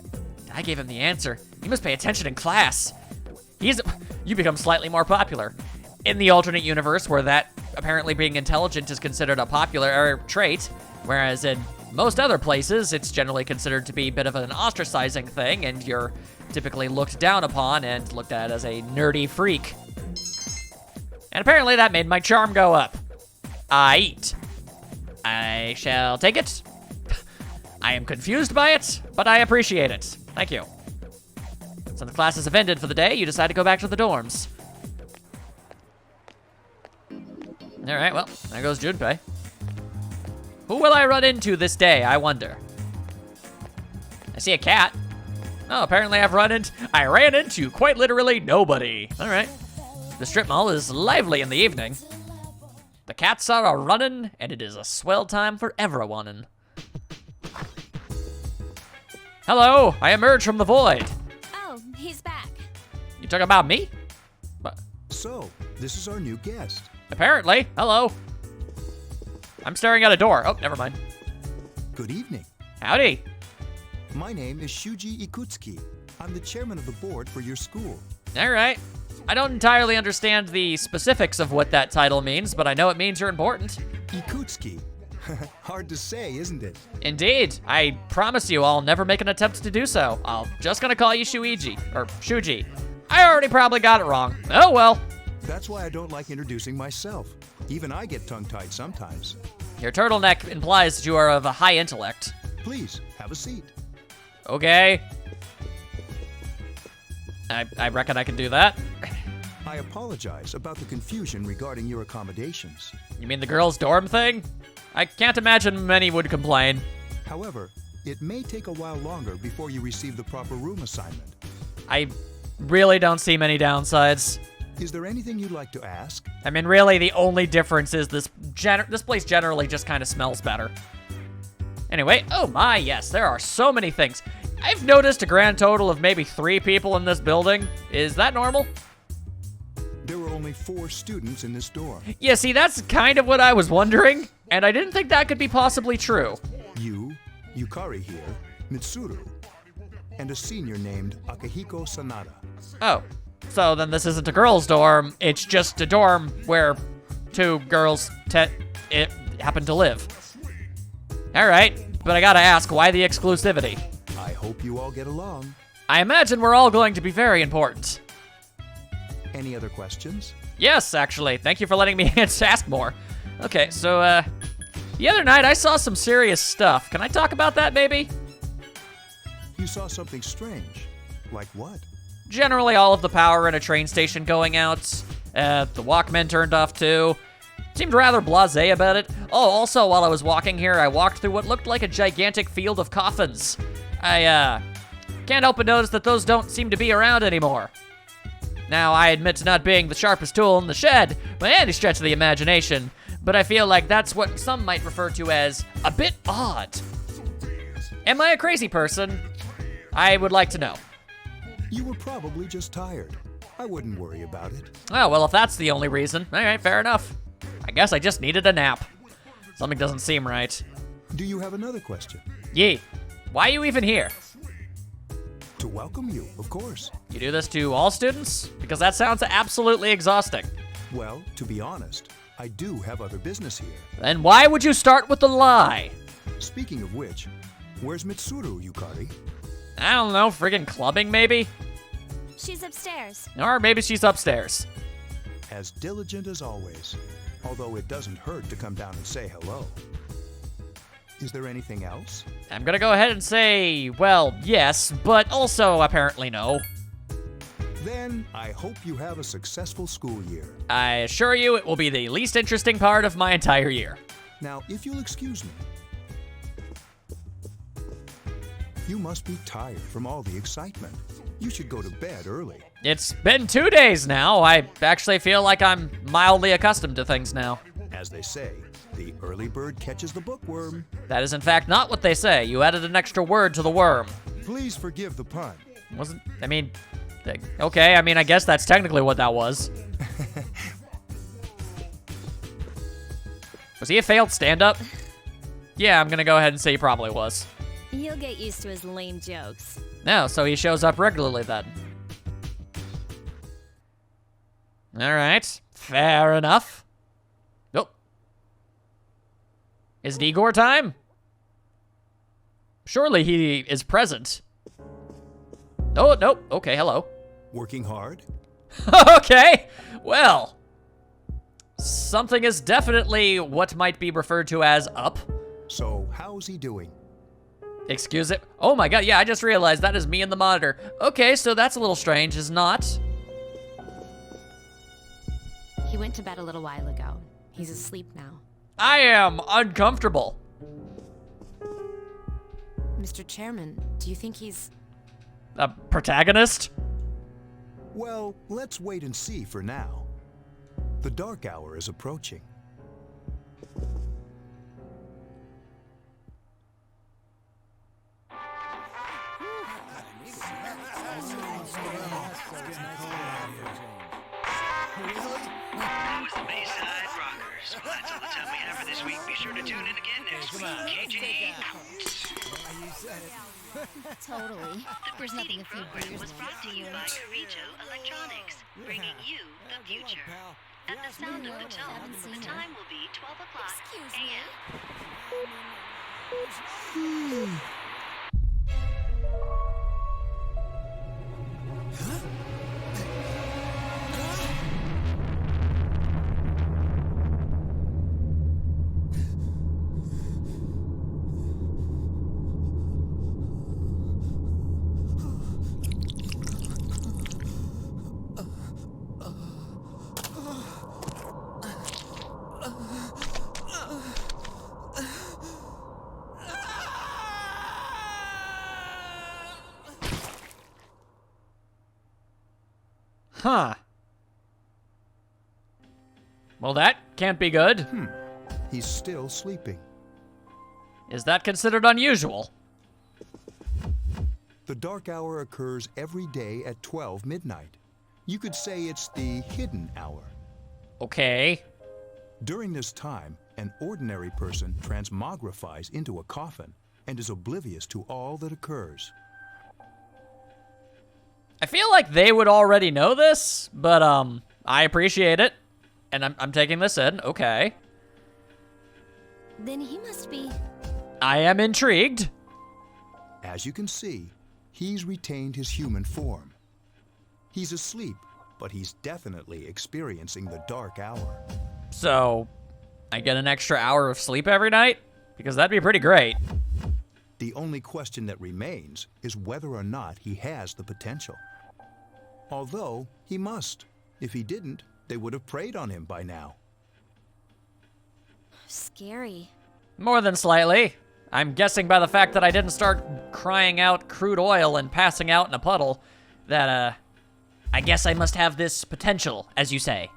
I gave him the answer. You must pay attention in class. You become slightly more popular. In the alternate universe where that apparently being intelligent is considered a popular trait, whereas in most other places, it's generally considered to be a bit of an ostracizing thing, and you're typically looked down upon and looked at as a nerdy freak. And apparently that made my charm go up. I shall take it. I am confused by it, but I appreciate it. Thank you. So the classes have ended for the day, you decide to go back to the dorms. All right, well, there goes Junpei. Who will I run into this day, I wonder? I see a cat. Oh, apparently I ran into quite literally nobody. All right. The strip mall is lively in the evening. The cats are a-runnin', and it is a swell time for everyone. Hello, I emerged from the void. Oh, he's back. You talking about me? So, this is our new guest. Apparently. Hello. I'm staring at a door. Oh, never mind. Good evening. Howdy. My name is Shuji Ikutsuki. I'm the chairman of the board for your school. All right. I don't entirely understand the specifics of what that title means, but I know it means you're important. Ikutsuki. Hard to say, isn't it? Indeed. I promise you I'll never make an attempt to do so. I'm just gonna call you Shuiji, or Shuji. I already probably got it wrong. Oh well. That's why I don't like introducing myself. Even I get tongue-tied sometimes. Your turtleneck implies that you are of a high intellect. Please, have a seat. Okay. I reckon I can do that. I apologize about the confusion regarding your accommodations. You mean the girls' dorm thing? I can't imagine many would complain. However, it may take a while longer before you receive the proper room assignment. I really don't see many downsides. Is there anything you'd like to ask? I mean, really, the only difference is this place generally just kind of smells better. Anyway, oh my, yes, there are so many things. I've noticed a grand total of maybe 3 people in this building. Is that normal? There were only 4 students in this dorm. Yeah, see, that's kind of what I was wondering, and I didn't think that could be possibly true. You, Yukari here, Mitsuru, and a senior named Akihiko Sanada. Oh, so then this isn't a girls' dorm, it's just a dorm where 2 girls happen to live. All right, but I gotta ask, why the exclusivity? I hope you all get along. I imagine we're all going to be very important. Any other questions? Yes, actually. Thank you for letting me ask more. Okay, so, the other night I saw some serious stuff. Can I talk about that, maybe? You saw something strange. Like what? Generally, all of the power in a train station going out. The Walkman turned off, too. Seemed rather blasé about it. Oh, also, while I was walking here, I walked through what looked like a gigantic field of coffins. I, can't help but notice that those don't seem to be around anymore. Now, I admit to not being the sharpest tool in the shed by any stretch of the imagination, but I feel like that's what some might refer to as a bit odd. Am I a crazy person? I would like to know. You were probably just tired. I wouldn't worry about it. Oh, well, if that's the only reason, all right, fair enough. I guess I just needed a nap. Something doesn't seem right. Do you have another question? Yee, why are you even here? To welcome you, of course. You do this to all students? Because that sounds absolutely exhausting. Well, to be honest, I do have other business here. Then why would you start with the lie? Speaking of which, where's Mitsuru, Yukari? I don't know, friggin' clubbing maybe? She's upstairs. Or maybe she's upstairs. As diligent as always, although it doesn't hurt to come down and say hello. Is there anything else? I'm gonna go ahead and say, well, yes, but also apparently no. Then I hope you have a successful school year. I assure you it will be the least interesting part of my entire year. Now, if you'll excuse me. You must be tired from all the excitement. You should go to bed early. It's been 2 days now. I actually feel like I'm mildly accustomed to things now. As they say, the early bird catches the bookworm. That is in fact not what they say. You added an extra word to the worm. Please forgive the pun. Okay, I guess that's technically what that was. Was he a failed stand-up? Yeah, I'm gonna go ahead and say he probably was. You'll get used to his lame jokes. No, so he shows up regularly then. Alright, fair enough. Oh. Is it Igor time? Surely he is present. Oh, nope. Okay, hello. Working hard? Okay, well. Something is definitely what might be referred to as up. So, how's he doing? Excuse it. Oh my god, yeah, I just realized that is me in the monitor. Okay, so that's a little strange, is not? He went to bed a little while ago. He's asleep now. I am uncomfortable. Mr. Chairman, do you think he's... A protagonist? Well, let's wait and see for now. The dark hour is approaching. Well, that's all the time we have for this week. Be sure to tune in again next week. KJ out. Totally. The preceding program was brought to you by Carito Electronics, bringing you the future. At the sound of the tone, the time will be 12 o'clock a.m. Huh. Well, that can't be good. He's still sleeping. Is that considered unusual? The dark hour occurs every day at 12 midnight. You could say it's the hidden hour. Okay. During this time, an ordinary person transmogrifies into a coffin and is oblivious to all that occurs. I feel like they would already know this, but I appreciate it. And I'm taking this in. Okay. Then he must be... I am intrigued. As you can see, he's retained his human form. He's asleep, but he's definitely experiencing the dark hour. So, I get an extra hour of sleep every night? Because that'd be pretty great. The only question that remains is whether or not he has the potential. Although, he must. If he didn't, they would have preyed on him by now. Scary. More than slightly. I'm guessing by the fact that I didn't start crying out crude oil and passing out in a puddle that, I guess I must have this potential, as you say.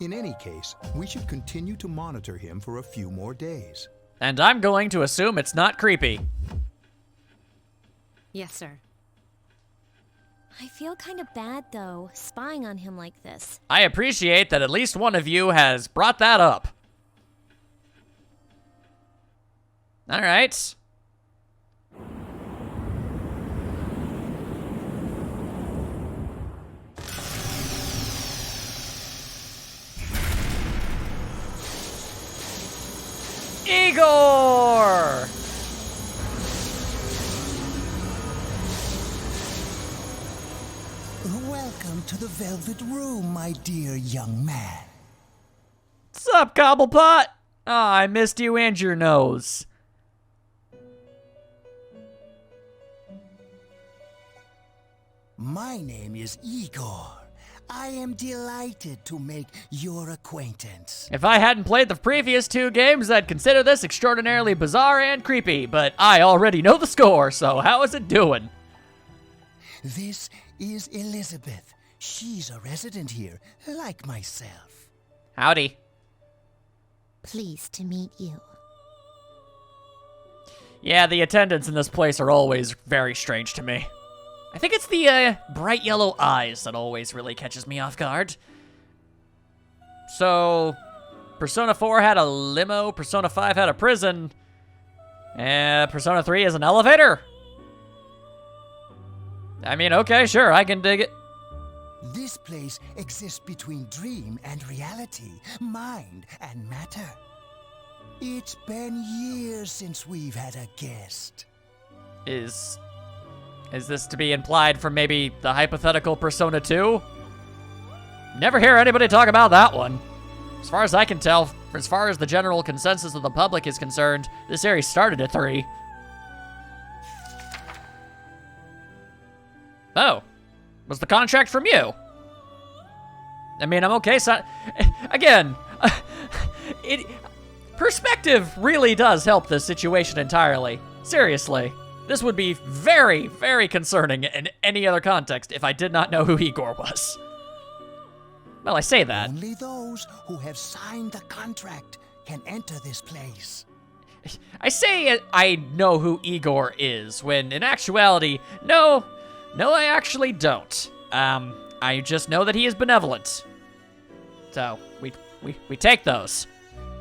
In any case, we should continue to monitor him for a few more days. And I'm going to assume it's not creepy. Yes, sir. I feel kind of bad, though, spying on him like this. I appreciate that at least one of you has brought that up. All right. Igor! Welcome to the Velvet Room, my dear young man. What's up, Cobblepot? Oh, I missed you and your nose. My name is Igor. I am delighted to make your acquaintance. If I hadn't played the previous two games, I'd consider this extraordinarily bizarre and creepy, but I already know the score, so how is it doing? This is Elizabeth. She's a resident here, like myself. Howdy. Pleased to meet you. Yeah, the attendants in this place are always very strange to me. I think it's the bright yellow eyes that always really catches me off guard. So, Persona 4 had a limo, Persona 5 had a prison, and Persona 3 is an elevator? I mean, okay, sure, I can dig it. This place exists between dream and reality, mind and matter. It's been years since we've had a guest. Is this to be implied from maybe the hypothetical Persona 2? Never hear anybody talk about that one. As far as I can tell, as far as the general consensus of the public is concerned, this series started at 3. Oh, was the contract from you? I mean, I'm okay, so again, perspective really does help this situation entirely. Seriously, this would be very, very concerning in any other context if I did not know who Igor was. Well, I say that. Only those who have signed the contract can enter this place. I say I know who Igor is, when in actuality, no, I actually don't. I just know that he is benevolent. So, we take those.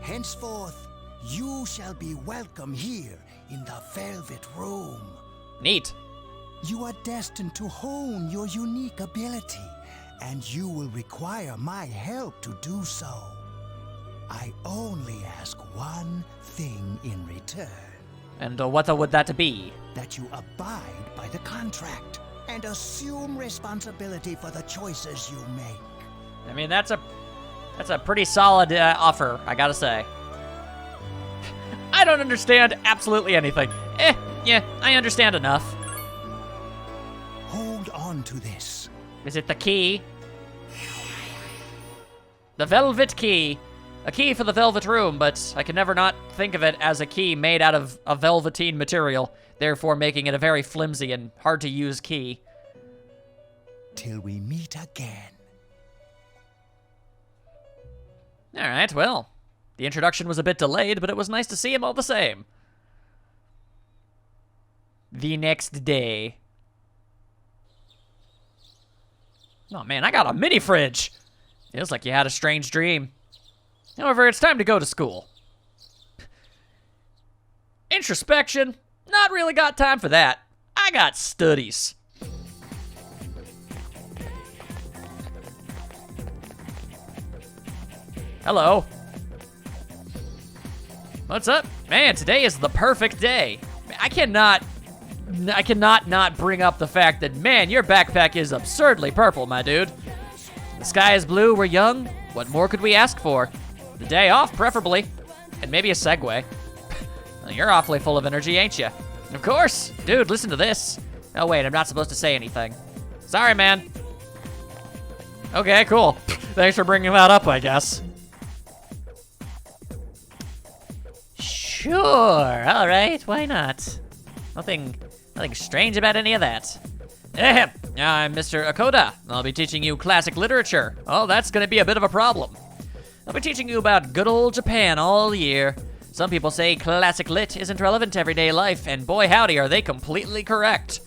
Henceforth, you shall be welcome here in the Velvet Room. Neat. You are destined to hone your unique ability, and you will require my help to do so. I only ask one thing in return. And what would that be? That you abide by the contract and assume responsibility for the choices you make. I mean, that's a pretty solid offer, I gotta say. I don't understand absolutely anything. Yeah, I understand enough. Hold on to this. Is it the key? The velvet key. A key for the velvet room, but I can never not think of it as a key made out of a velveteen material, therefore making it a very flimsy and hard to use key. Till we meet again. Alright, well, the introduction was a bit delayed, but it was nice to see him all the same. The next day. Oh man, I got a mini fridge! Feels like you had a strange dream. However, it's time to go to school. Introspection? Not really got time for that. I got studies. Hello. What's up? Man, today is the perfect day. I cannot not bring up the fact that, man, your backpack is absurdly purple, my dude. The sky is blue, we're young. What more could we ask for? The day off, preferably. And maybe a Segway. Well, you're awfully full of energy, ain't you? Of course. Dude, listen to this. Oh, wait, I'm not supposed to say anything. Sorry, man. Okay, cool. Thanks for bringing that up, I guess. Sure, all right, why not? Nothing strange about any of that. Ahem. I'm Mr. Akoda. I'll be teaching you classic literature. Oh, that's gonna be a bit of a problem. I'll be teaching you about good old Japan all year. Some people say classic lit isn't relevant to everyday life, and boy howdy are they completely correct.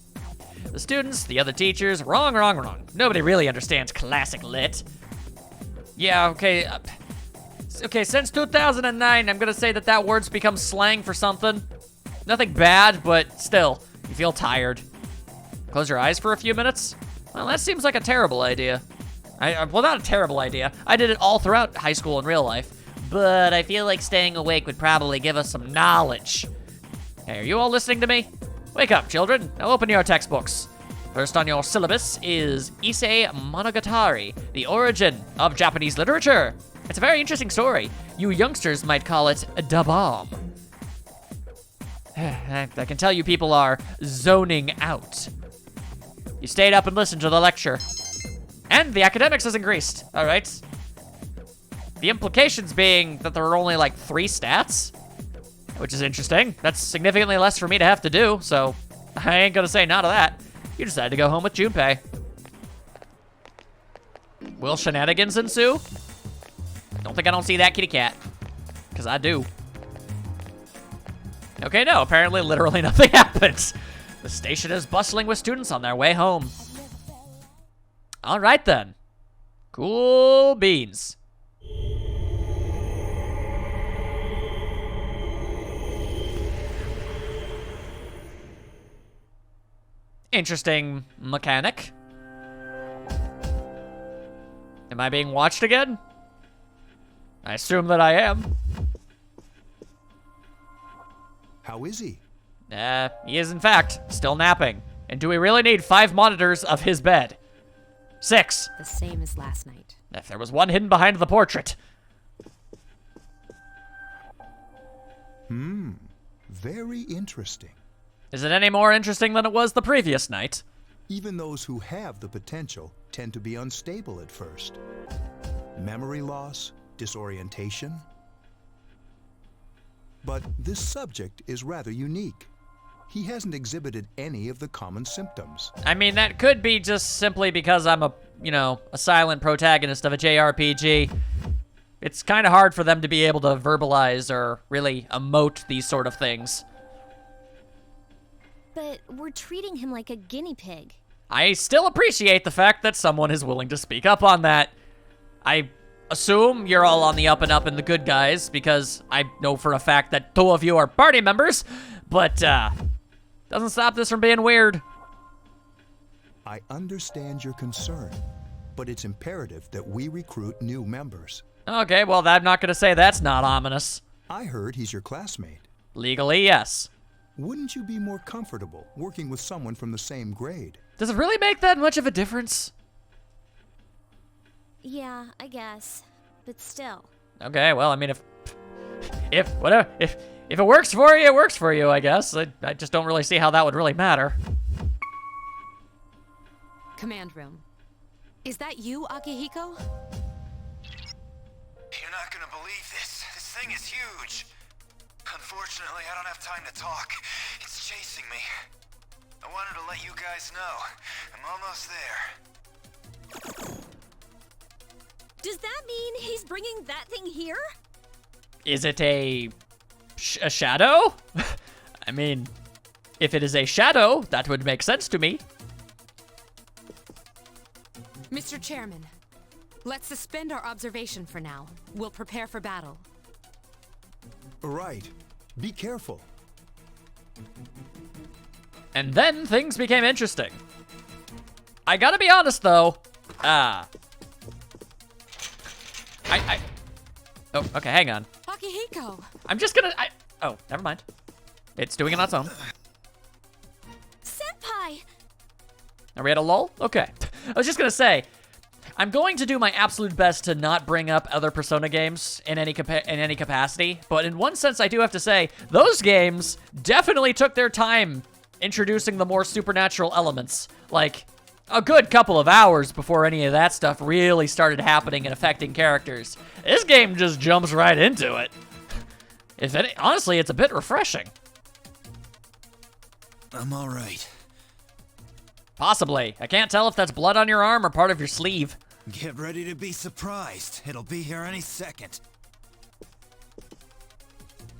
The students, the other teachers, wrong. Nobody really understands classic lit. Yeah, okay. Okay, since 2009, I'm gonna say that word's become slang for something. Nothing bad, but still, you feel tired. Close your eyes for a few minutes? Well, that seems like a terrible idea. Well, not a terrible idea. I did it all throughout high school and real life. But I feel like staying awake would probably give us some knowledge. Hey, are you all listening to me? Wake up, children. Now open your textbooks. First on your syllabus is Issei Monogatari, the origin of Japanese literature. It's a very interesting story. You youngsters might call it da bomb. I can tell you people are zoning out. You stayed up and listened to the lecture. And the academics has increased, all right? The implications being that there are only like 3 stats, which is interesting. That's significantly less for me to have to do, so I ain't gonna say no to that. You decided to go home with Junpei. Will shenanigans ensue? Don't think I don't see that kitty cat, because I do. Okay, no, apparently literally nothing happens. The station is bustling with students on their way home. All right then. Cool beans. Interesting mechanic. Am I being watched again? I assume that I am. How is he? He is in fact still napping. And do we really need 5 monitors of his bed? 6. The same as last night. If there was one hidden behind the portrait. Very interesting. Is it any more interesting than it was the previous night? Even those who have the potential tend to be unstable at first. Memory loss, disorientation. But this subject is rather unique. He hasn't exhibited any of the common symptoms. I mean, that could be just simply because I'm a silent protagonist of a JRPG. It's kind of hard for them to be able to verbalize or really emote these sort of things. But we're treating him like a guinea pig. I still appreciate the fact that someone is willing to speak up on that. I assume you're all on the up and up in the good guys, because I know for a fact that 2 of you are party members, but doesn't stop this from being weird. I understand your concern, but it's imperative that we recruit new members. Okay, well, I'm not gonna say that's not ominous. I heard he's your classmate. Legally, yes. Wouldn't you be more comfortable working with someone from the same grade? Does it really make that much of a difference? Yeah, I guess. But still. Okay, well, I mean, if it works for you, it works for you, I guess. I just don't really see how that would really matter. Command room. Is that you, Akihiko? You're not gonna believe this. This thing is huge. Unfortunately, I don't have time to talk. It's chasing me. I wanted to let you guys know. I'm almost there. Does that mean he's bringing that thing here? Is it a shadow? I mean, if it is a shadow, that would make sense to me. Mr. Chairman, let's suspend our observation for now. We'll prepare for battle. Right. Be careful. And then things became interesting. I gotta be honest, though. Oh, okay, hang on. Akihiko! I'm just gonna, oh, never mind. It's doing it on its own. Senpai! Are we at a lull? Okay. I was just gonna say, I'm going to do my absolute best to not bring up other Persona games in any capacity, but in one sense I do have to say, those games definitely took their time introducing the more supernatural elements. Like, a good couple of hours before any of that stuff really started happening and affecting characters. This game just jumps right into it. Honestly, it's a bit refreshing. I'm alright. Possibly. I can't tell if that's blood on your arm or part of your sleeve. Get ready to be surprised. It'll be here any second.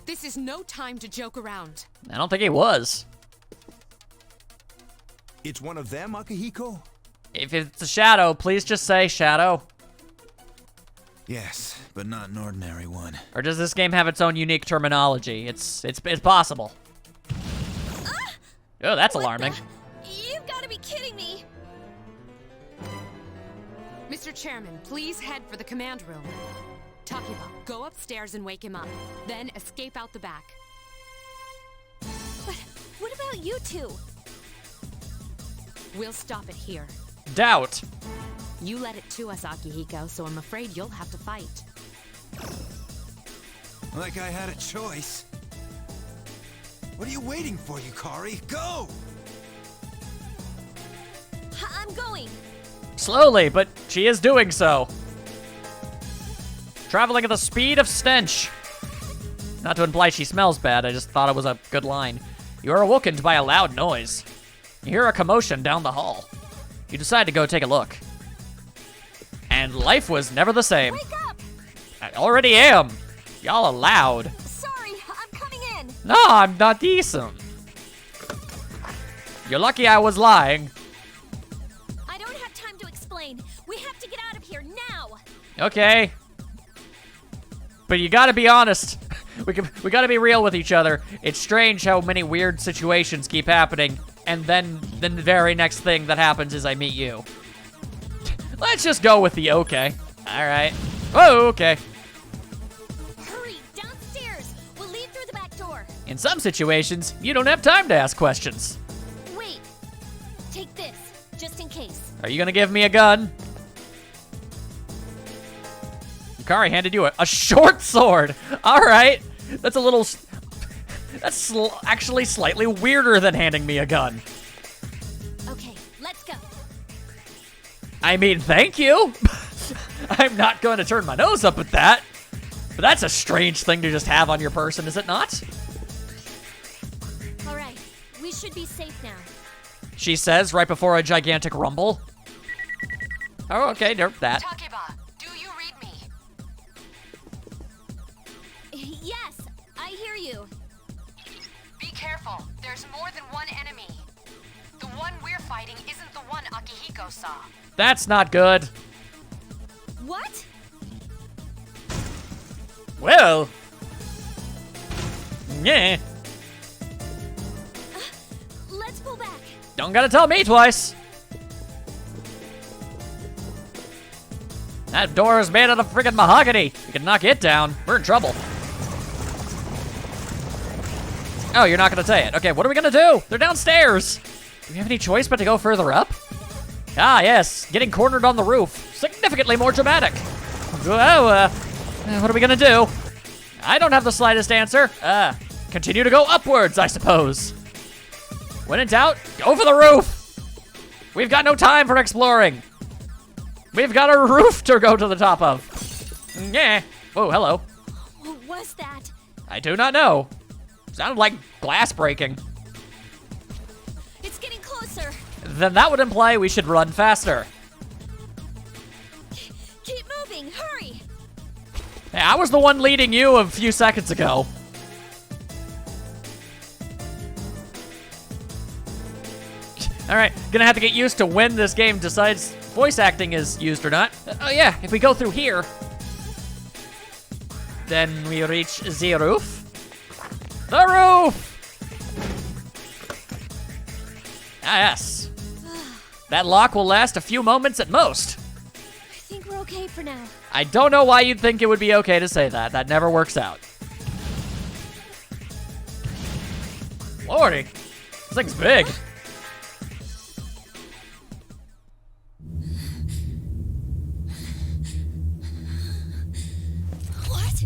This is no time to joke around. I don't think he was. It's one of them, Akihiko? If it's a shadow, please just say shadow. Yes, but not an ordinary one. Or does this game have its own unique terminology? It's possible. Oh, that's alarming. You've got to be kidding me! Mr. Chairman, please head for the command room. Takiba, go upstairs and wake him up. Then escape out the back. But what about you two? We'll stop it here. Doubt. You led it to us, Akihiko, so I'm afraid you'll have to fight. Like I had a choice. What are you waiting for, Yukari? Go! I'm going. Slowly, but she is doing so. Traveling at the speed of stench. Not to imply she smells bad, I just thought it was a good line. You are awoken by a loud noise. You hear a commotion down the hall. You decide to go take a look. And life was never the same. Wake up! I already am. Y'all are loud. Sorry, I'm coming in. No, I'm not decent. You're lucky I was lying. I don't have time to explain. We have to get out of here now. Okay. But you gotta be honest. We gotta be real with each other. It's strange how many weird situations keep happening and then the very next thing that happens is I meet you. Let's just go with the okay. All right. Oh, okay. Hurry, downstairs. We'll leave through the back door. In some situations, you don't have time to ask questions. Wait. Take this, just in case. Are you gonna give me a gun? Yukari handed you a short sword. All right. That's a little... That's actually slightly weirder than handing me a gun. Okay, let's go. I mean, thank you. I'm not going to turn my nose up at that. But that's a strange thing to just have on your person, is it not? All right, we should be safe now. She says right before a gigantic rumble. Oh, okay, derp that. Takeba, do you read me? Yes, I hear you. Be careful. There's more than one enemy. The one we're fighting isn't the one Akihiko saw. That's not good. What? Well. Yeah. Let's pull back. Don't gotta tell me twice. That door is made out of freaking mahogany. You can knock it down. We're in trouble. Oh, you're not gonna say it. Okay, what are we gonna do? They're downstairs. Do we have any choice but to go further up? Ah, yes. Getting cornered on the roof. Significantly more dramatic. Well, what are we gonna do? I don't have the slightest answer. Continue to go upwards, I suppose. When in doubt, go for the roof. We've got no time for exploring. We've got a roof to go to the top of. Yeah. Whoa, hello. What was that? I do not know. Sounded like glass breaking. It's getting closer. Then that would imply we should run faster. Keep moving, hurry. Hey, I was the one leading you a few seconds ago. All right, gonna have to get used to when this game decides voice acting is used or not. Oh yeah, if we go through here, then we reach the roof. The roof! Ah, yes. That lock will last a few moments at most. I think we're okay for now. I don't know why you'd think it would be okay to say that. That never works out. Lordy, this thing's big. What?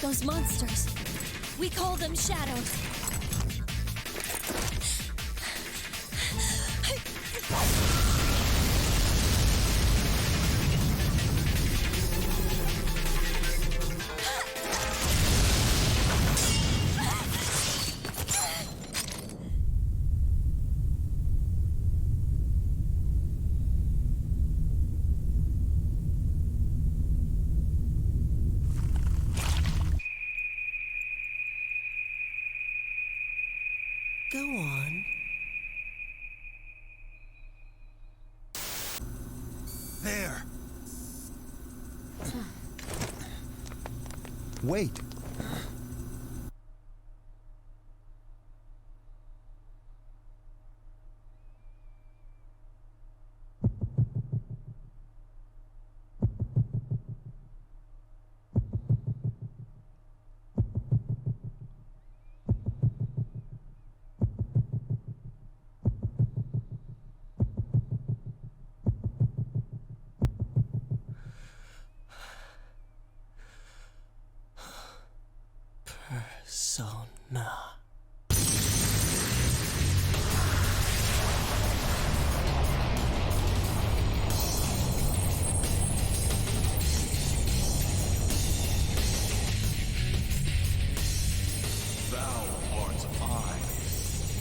Those monsters. We call them shadows. Go on. There. Wait. Persona. Thou art I,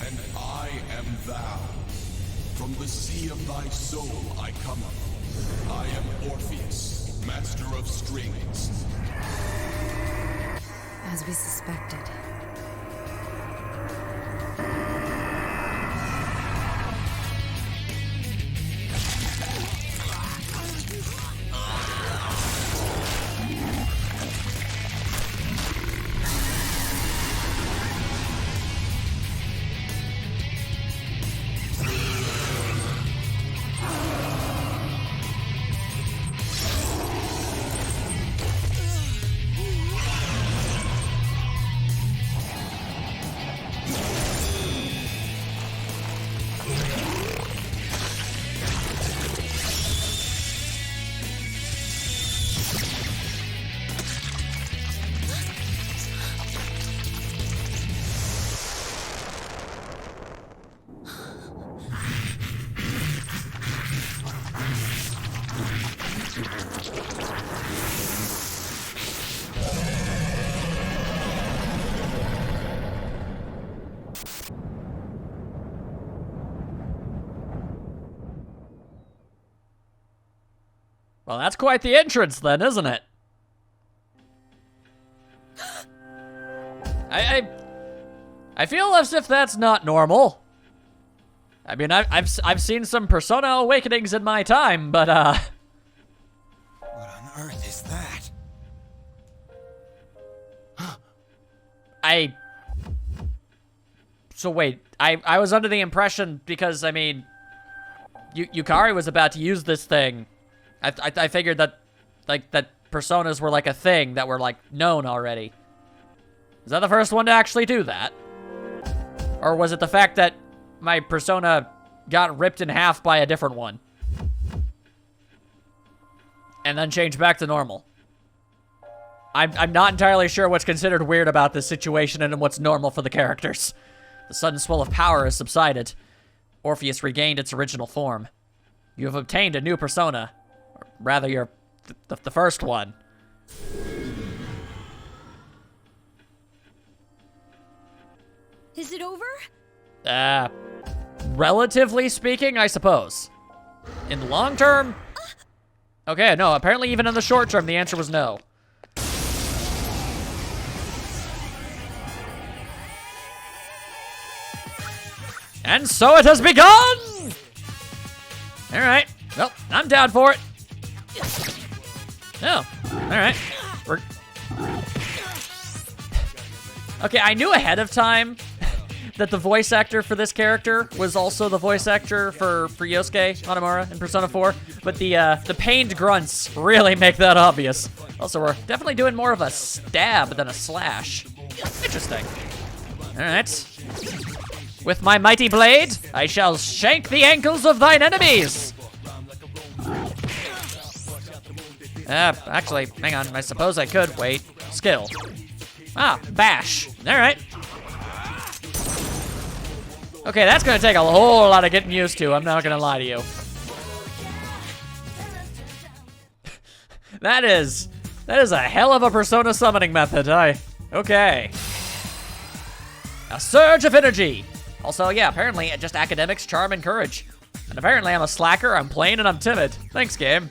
and I am thou. From the sea of thy soul I come, I am Orpheus, master of strings. As we suspected. Well, that's quite the entrance then, isn't it? I feel as if that's not normal. I mean, I've seen some Persona Awakenings in my time, but What on earth is that? So wait, I was under the impression, because I mean, Yukari was about to use this thing. I figured that, like, that personas were like a thing that were like known already. Is that the first one to actually do that? Or was it the fact that my persona got ripped in half by a different one? And then changed back to normal? I'm not entirely sure what's considered weird about this situation and what's normal for the characters. The sudden swell of power has subsided. Orpheus regained its original form. You have obtained a new persona. Or rather, you're the first one. Is it over? Relatively speaking, I suppose. In the long term? Okay, no, apparently even in the short term, the answer was no. And so it has begun! Alright, well, I'm down for it. Oh, alright. Okay, I knew ahead of time that the voice actor for this character was also the voice actor for Yosuke Hanamura in Persona 4, but the pained grunts really make that obvious. Also, we're definitely doing more of a stab than a slash. Interesting. Alright. With my mighty blade, I shall shank the ankles of thine enemies! Actually, hang on, I suppose I could wait. Skill. Ah, bash. Alright. Okay, that's gonna take a whole lot of getting used to, I'm not gonna lie to you. That is a hell of a Persona summoning method, okay. A surge of energy. Also, yeah, apparently just academics, charm, and courage. And apparently I'm a slacker, I'm plain, and I'm timid. Thanks, game.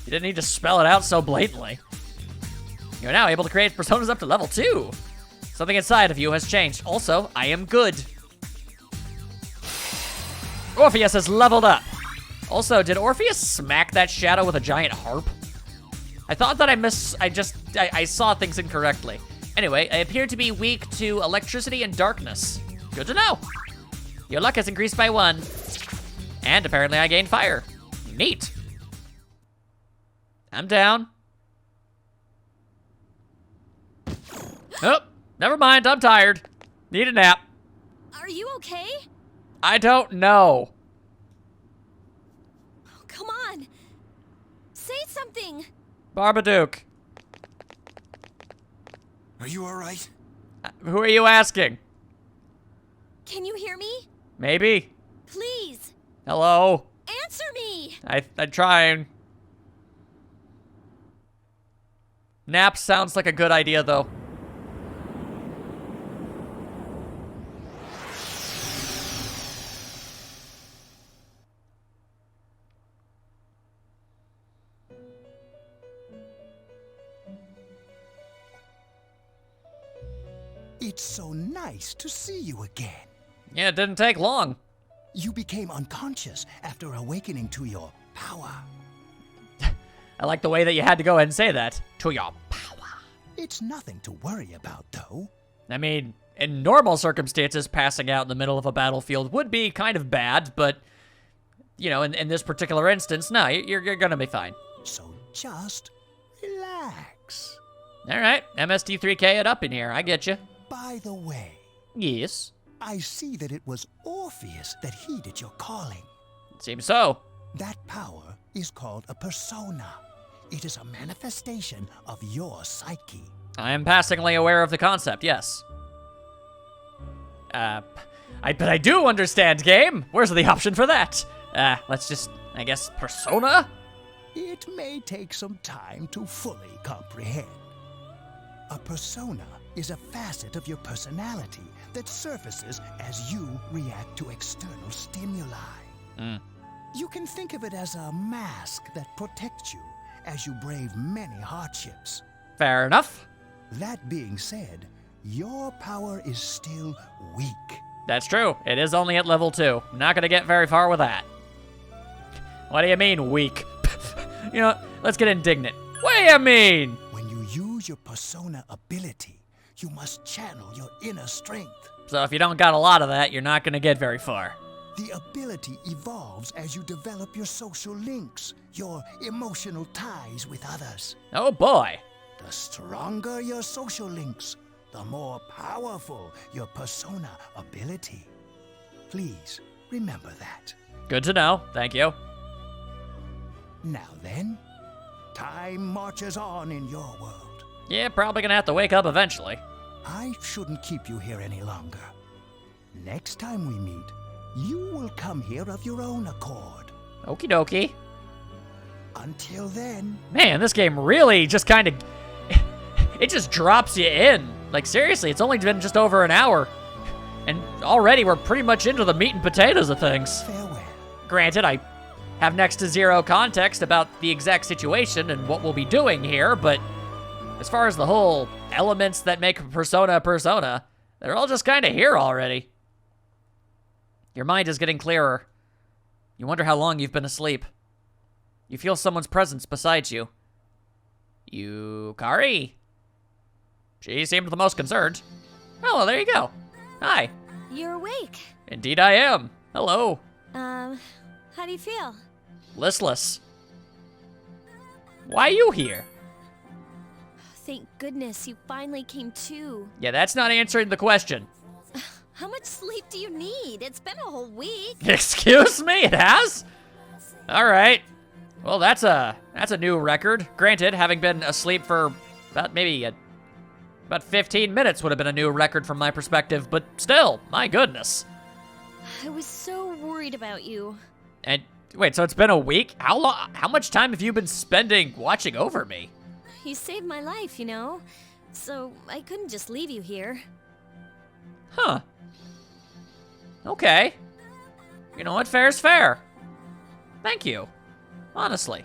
You didn't need to spell it out so blatantly. You're now able to create personas up to level 2. Something inside of you has changed. Also, I am good. Orpheus has leveled up. Also, did Orpheus smack that shadow with a giant harp? I thought that I saw things incorrectly. Anyway, I appear to be weak to electricity and darkness. Good to know. Your luck has increased by 1. And apparently I gained fire. Neat. I'm down. Oh, never mind, I'm tired. Need a nap. Are you okay? I don't know. Oh, come on. Say something. Barbaduke. Are you alright? Who are you asking? Can you hear me? Maybe. Please. Hello. Answer me. I'm trying. Nap sounds like a good idea, though. It's so nice to see you again. Yeah, it didn't take long. You became unconscious after awakening to your power. I like the way that you had to go ahead and say that. To your power. It's nothing to worry about, though. I mean, in normal circumstances, passing out in the middle of a battlefield would be kind of bad, but, you know, in this particular instance, no, you're gonna be fine. So just relax. All right, MST3K it up in here. I get you. By the way. Yes? I see that it was Orpheus that heeded your calling. Seems so. That power is called a persona. It is a manifestation of your psyche. I am passingly aware of the concept, yes. But I do understand, game. Where's the option for that? Let's just, I guess, persona? It may take some time to fully comprehend. A persona is a facet of your personality that surfaces as you react to external stimuli. You can think of it as a mask that protects you as you brave many hardships. Fair enough. That being said, your power is still weak. That's true. It is only at level 2. Not gonna get very far with that. What do you mean, weak? You know, let's get indignant. What do you mean? When you use your persona ability, you must channel your inner strength. So if you don't got a lot of that, you're not gonna get very far. The ability evolves as you develop your social links, your emotional ties with others. Oh boy. The stronger your social links, the more powerful your persona ability. Please remember that. Good to know. Thank you. Now then, time marches on in your world. Yeah, probably gonna have to wake up eventually. I shouldn't keep you here any longer. Next time we meet, you will come here of your own accord. Okie dokie. Until then... Man, this game really just kind of... It just drops you in. Like, seriously, it's only been just over an hour. And already we're pretty much into the meat and potatoes of things. Farewell. Granted, I have next to zero context about the exact situation and what we'll be doing here, but as far as the whole elements that make a persona, they're all just kind of here already. Your mind is getting clearer. You wonder how long you've been asleep. You feel someone's presence beside you. Yukari? She seemed the most concerned. Oh, well, there you go. Hi. You're awake. Indeed I am. Hello. How do you feel? Listless. Why are you here? Thank goodness you finally came to. Yeah, that's not answering the question. How much sleep do you need? It's been a whole week. Excuse me, it has? All right. Well, that's a new record. Granted, having been asleep for about 15 minutes would have been a new record from my perspective, but still, my goodness. I was so worried about you. And wait, so it's been a week? How much time have you been spending watching over me? You saved my life, you know? So I couldn't just leave you here. Huh. Okay. You know what? Fair's fair. Thank you. Honestly.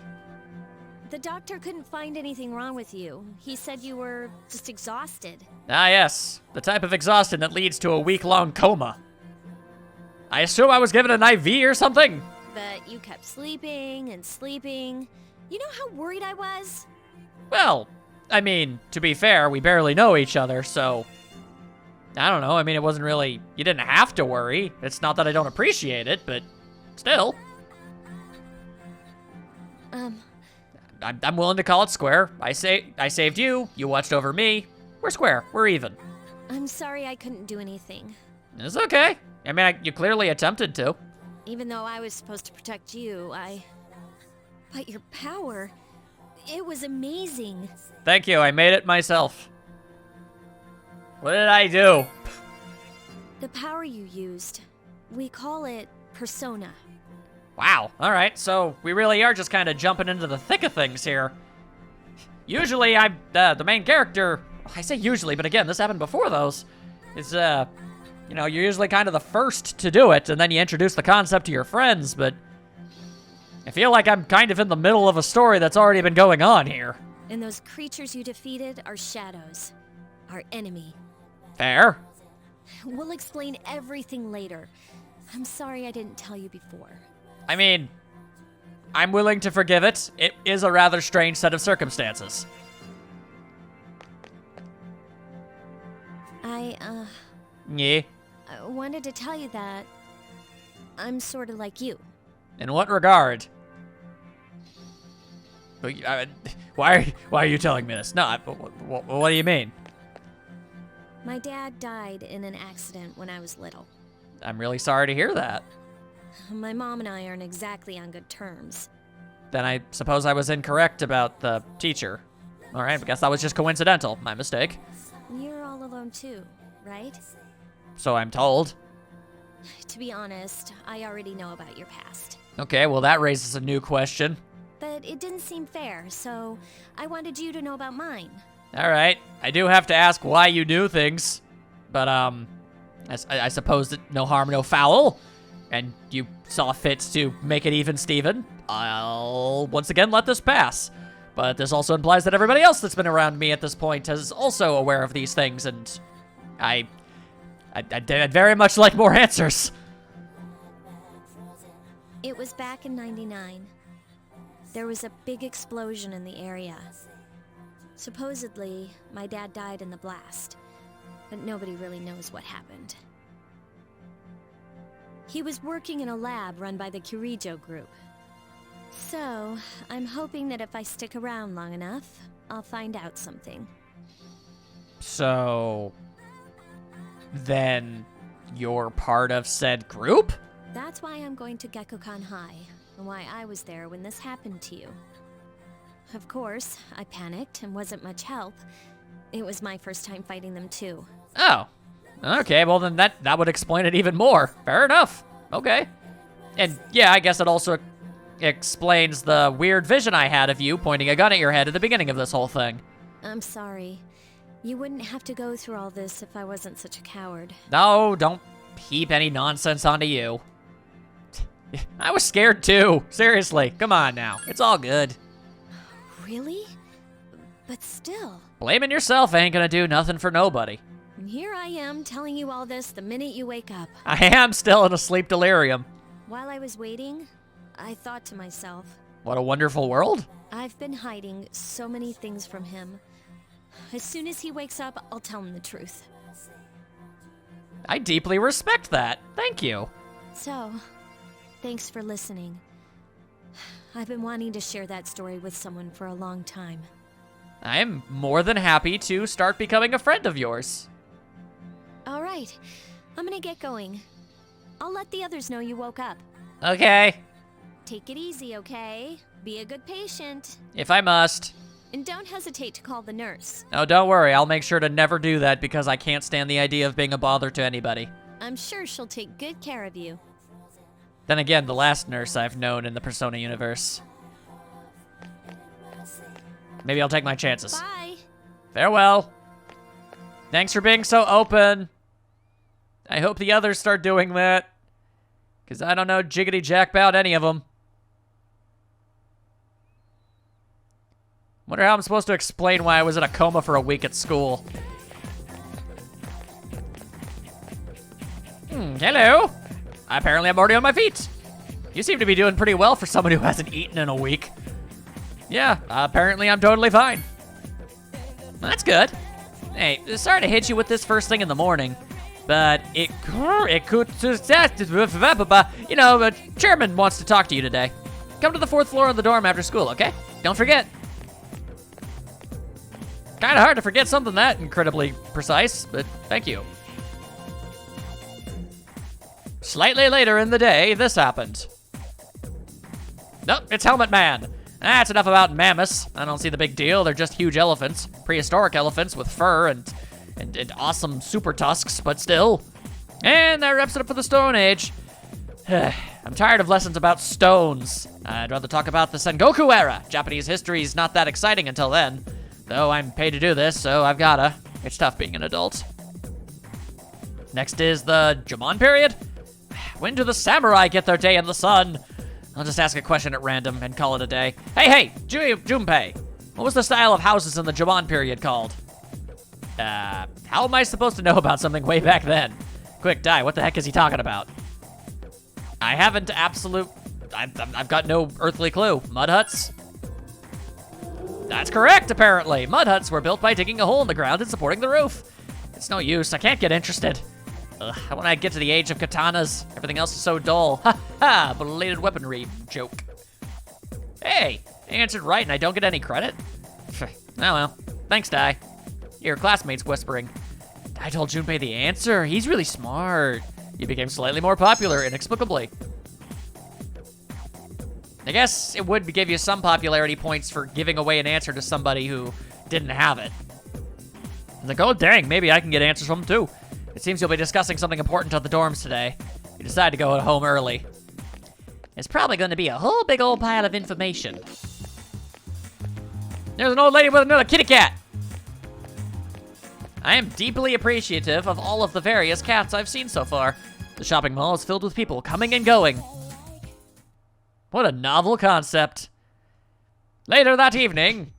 The doctor couldn't find anything wrong with you. He said you were just exhausted. Ah, yes. The type of exhaustion that leads to a week-long coma. I assume I was given an IV or something? But you kept sleeping and sleeping. You know how worried I was? Well, I mean, to be fair, we barely know each other, so... I don't know, I mean, it wasn't really... You didn't have to worry. It's not that I don't appreciate it, but still. I'm willing to call it square. I saved you, you watched over me. We're square, we're even. I'm sorry I couldn't do anything. It's okay. I mean, you clearly attempted to. Even though I was supposed to protect you, But your power... It was amazing. Thank you, I made it myself. What did I do? The power you used, we call it persona. Wow, alright, so we really are just kind of jumping into the thick of things here. Usually I'm the main character, I say usually, but again, this happened before those, is, you know, you're usually kind of the first to do it, and then you introduce the concept to your friends, but I feel like I'm kind of in the middle of a story that's already been going on here. And those creatures you defeated are shadows, our enemy. Fair. We'll explain everything later. I'm sorry I didn't tell you before. I mean, I'm willing to forgive it. It is a rather strange set of circumstances. Yeah. I wanted to tell you that I'm sort of like you. In what regard? Why are you telling me this? No, what do you mean? My dad died in an accident when I was little. I'm really sorry to hear that. My mom and I aren't exactly on good terms. Then I suppose I was incorrect about the teacher. All right, I guess that was just coincidental. My mistake. You're all alone too, right? So I'm told. To be honest, I already know about your past. Okay, well that raises a new question. But it didn't seem fair, so I wanted you to know about mine. All right, I do have to ask why you do things, but I suppose that no harm, no foul, and you saw fit to make it even Steven. I'll once again let this pass. But this also implies that everybody else that's been around me at this point is also aware of these things, and I'd very much like more answers. It was back in '99. There was a big explosion in the area. Supposedly, my dad died in the blast, but nobody really knows what happened. He was working in a lab run by the Kirijo group. So, I'm hoping that if I stick around long enough, I'll find out something. So, then you're part of said group? That's why I'm going to Gekkoukan High, and why I was there when this happened to you. Of course, I panicked and wasn't much help. It was my first time fighting them too. Oh. Okay, well then that would explain it even more. Fair enough. Okay. And yeah, I guess it also explains the weird vision I had of you pointing a gun at your head at the beginning of this whole thing. I'm sorry. You wouldn't have to go through all this if I wasn't such a coward. No, don't heap any nonsense onto you. I was scared too. Seriously, come on now. It's all good. Really? But still. Blaming yourself ain't gonna do nothing for nobody. And here I am telling you all this the minute you wake up. I am still in a sleep delirium. While I was waiting, I thought to myself, what a wonderful world. I've been hiding so many things from him. As soon as he wakes up, I'll tell him the truth. I deeply respect that. Thank you. So, thanks for listening. I've been wanting to share that story with someone for a long time. I am more than happy to start becoming a friend of yours. All right, I'm gonna get going. I'll let the others know you woke up. Okay. Take it easy, okay? Be a good patient. If I must. And don't hesitate to call the nurse. Oh, don't worry. I'll make sure to never do that because I can't stand the idea of being a bother to anybody. I'm sure she'll take good care of you. Then again, the last nurse I've known in the Persona universe. Maybe I'll take my chances. Bye. Farewell. Thanks for being so open. I hope the others start doing that. Because I don't know jiggity jack about any of them. Wonder how I'm supposed to explain why I was in a coma for a week at school. Hello. Apparently I'm already on my feet. You seem to be doing pretty well for someone who hasn't eaten in a week. Yeah, apparently I'm totally fine. That's good. Hey, sorry to hit you with this first thing in the morning, but it could, you know, Chairman wants to talk to you today. Come to the 4th floor of the dorm after school, okay? Don't forget. Kind of hard to forget something that incredibly precise, but thank you. Slightly later in the day, this happened. Nope, it's Helmet Man. That's enough about mammoths. I don't see the big deal. They're just huge elephants. Prehistoric elephants with fur and awesome super tusks, but still. And that wraps it up for the Stone Age. I'm tired of lessons about stones. I'd rather talk about the Sengoku era. Japanese history's not that exciting until then. Though I'm paid to do this, so I've gotta. It's tough being an adult. Next is the Jomon period. When do the samurai get their day in the sun? I'll just ask a question at random and call it a day. Hey, Junpei! What was the style of houses in the Jomon period called? How am I supposed to know about something way back then? Quick, Die, what the heck is he talking about? I haven't I've got no earthly clue. Mud huts? That's correct, apparently. Mud huts were built by digging a hole in the ground and supporting the roof. It's no use, I can't get interested. Ugh, when I get to the age of katanas, everything else is so dull. Ha ha, belated weaponry joke. Hey, I answered right and I don't get any credit? Oh well, thanks, Dai. Your classmate's whispering. I told Junpei the answer, he's really smart. You became slightly more popular, inexplicably. I guess it would give you some popularity points for giving away an answer to somebody who didn't have it. Like, oh dang, maybe I can get answers from them too. It seems you'll be discussing something important at the dorms today. You decide to go home early. It's probably going to be a whole big old pile of information. There's an old lady with another kitty cat. I am deeply appreciative of all of the various cats I've seen so far. The shopping mall is filled with people coming and going. What a novel concept. Later that evening,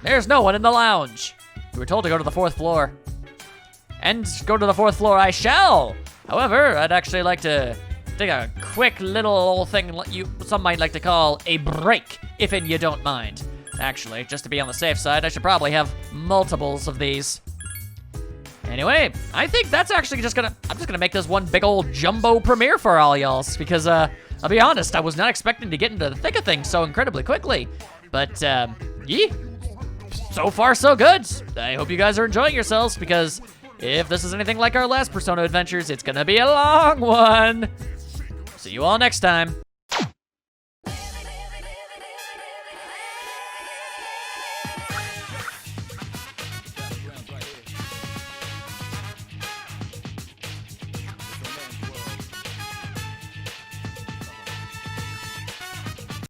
there's no one in the lounge. We were told to go to the 4th floor. And go to the 4th floor I shall. However, I'd actually like to take a quick little thing some might like to call a break, if you don't mind. Actually, just to be on the safe side, I should probably have multiples of these. Anyway, I think that's actually I'm just gonna make this one big old jumbo premiere for all y'alls, because I'll be honest, I was not expecting to get into the thick of things so incredibly quickly. But, so far so good. I hope you guys are enjoying yourselves, because if this is anything like our last Persona adventures, it's gonna be a long one. See you all next time.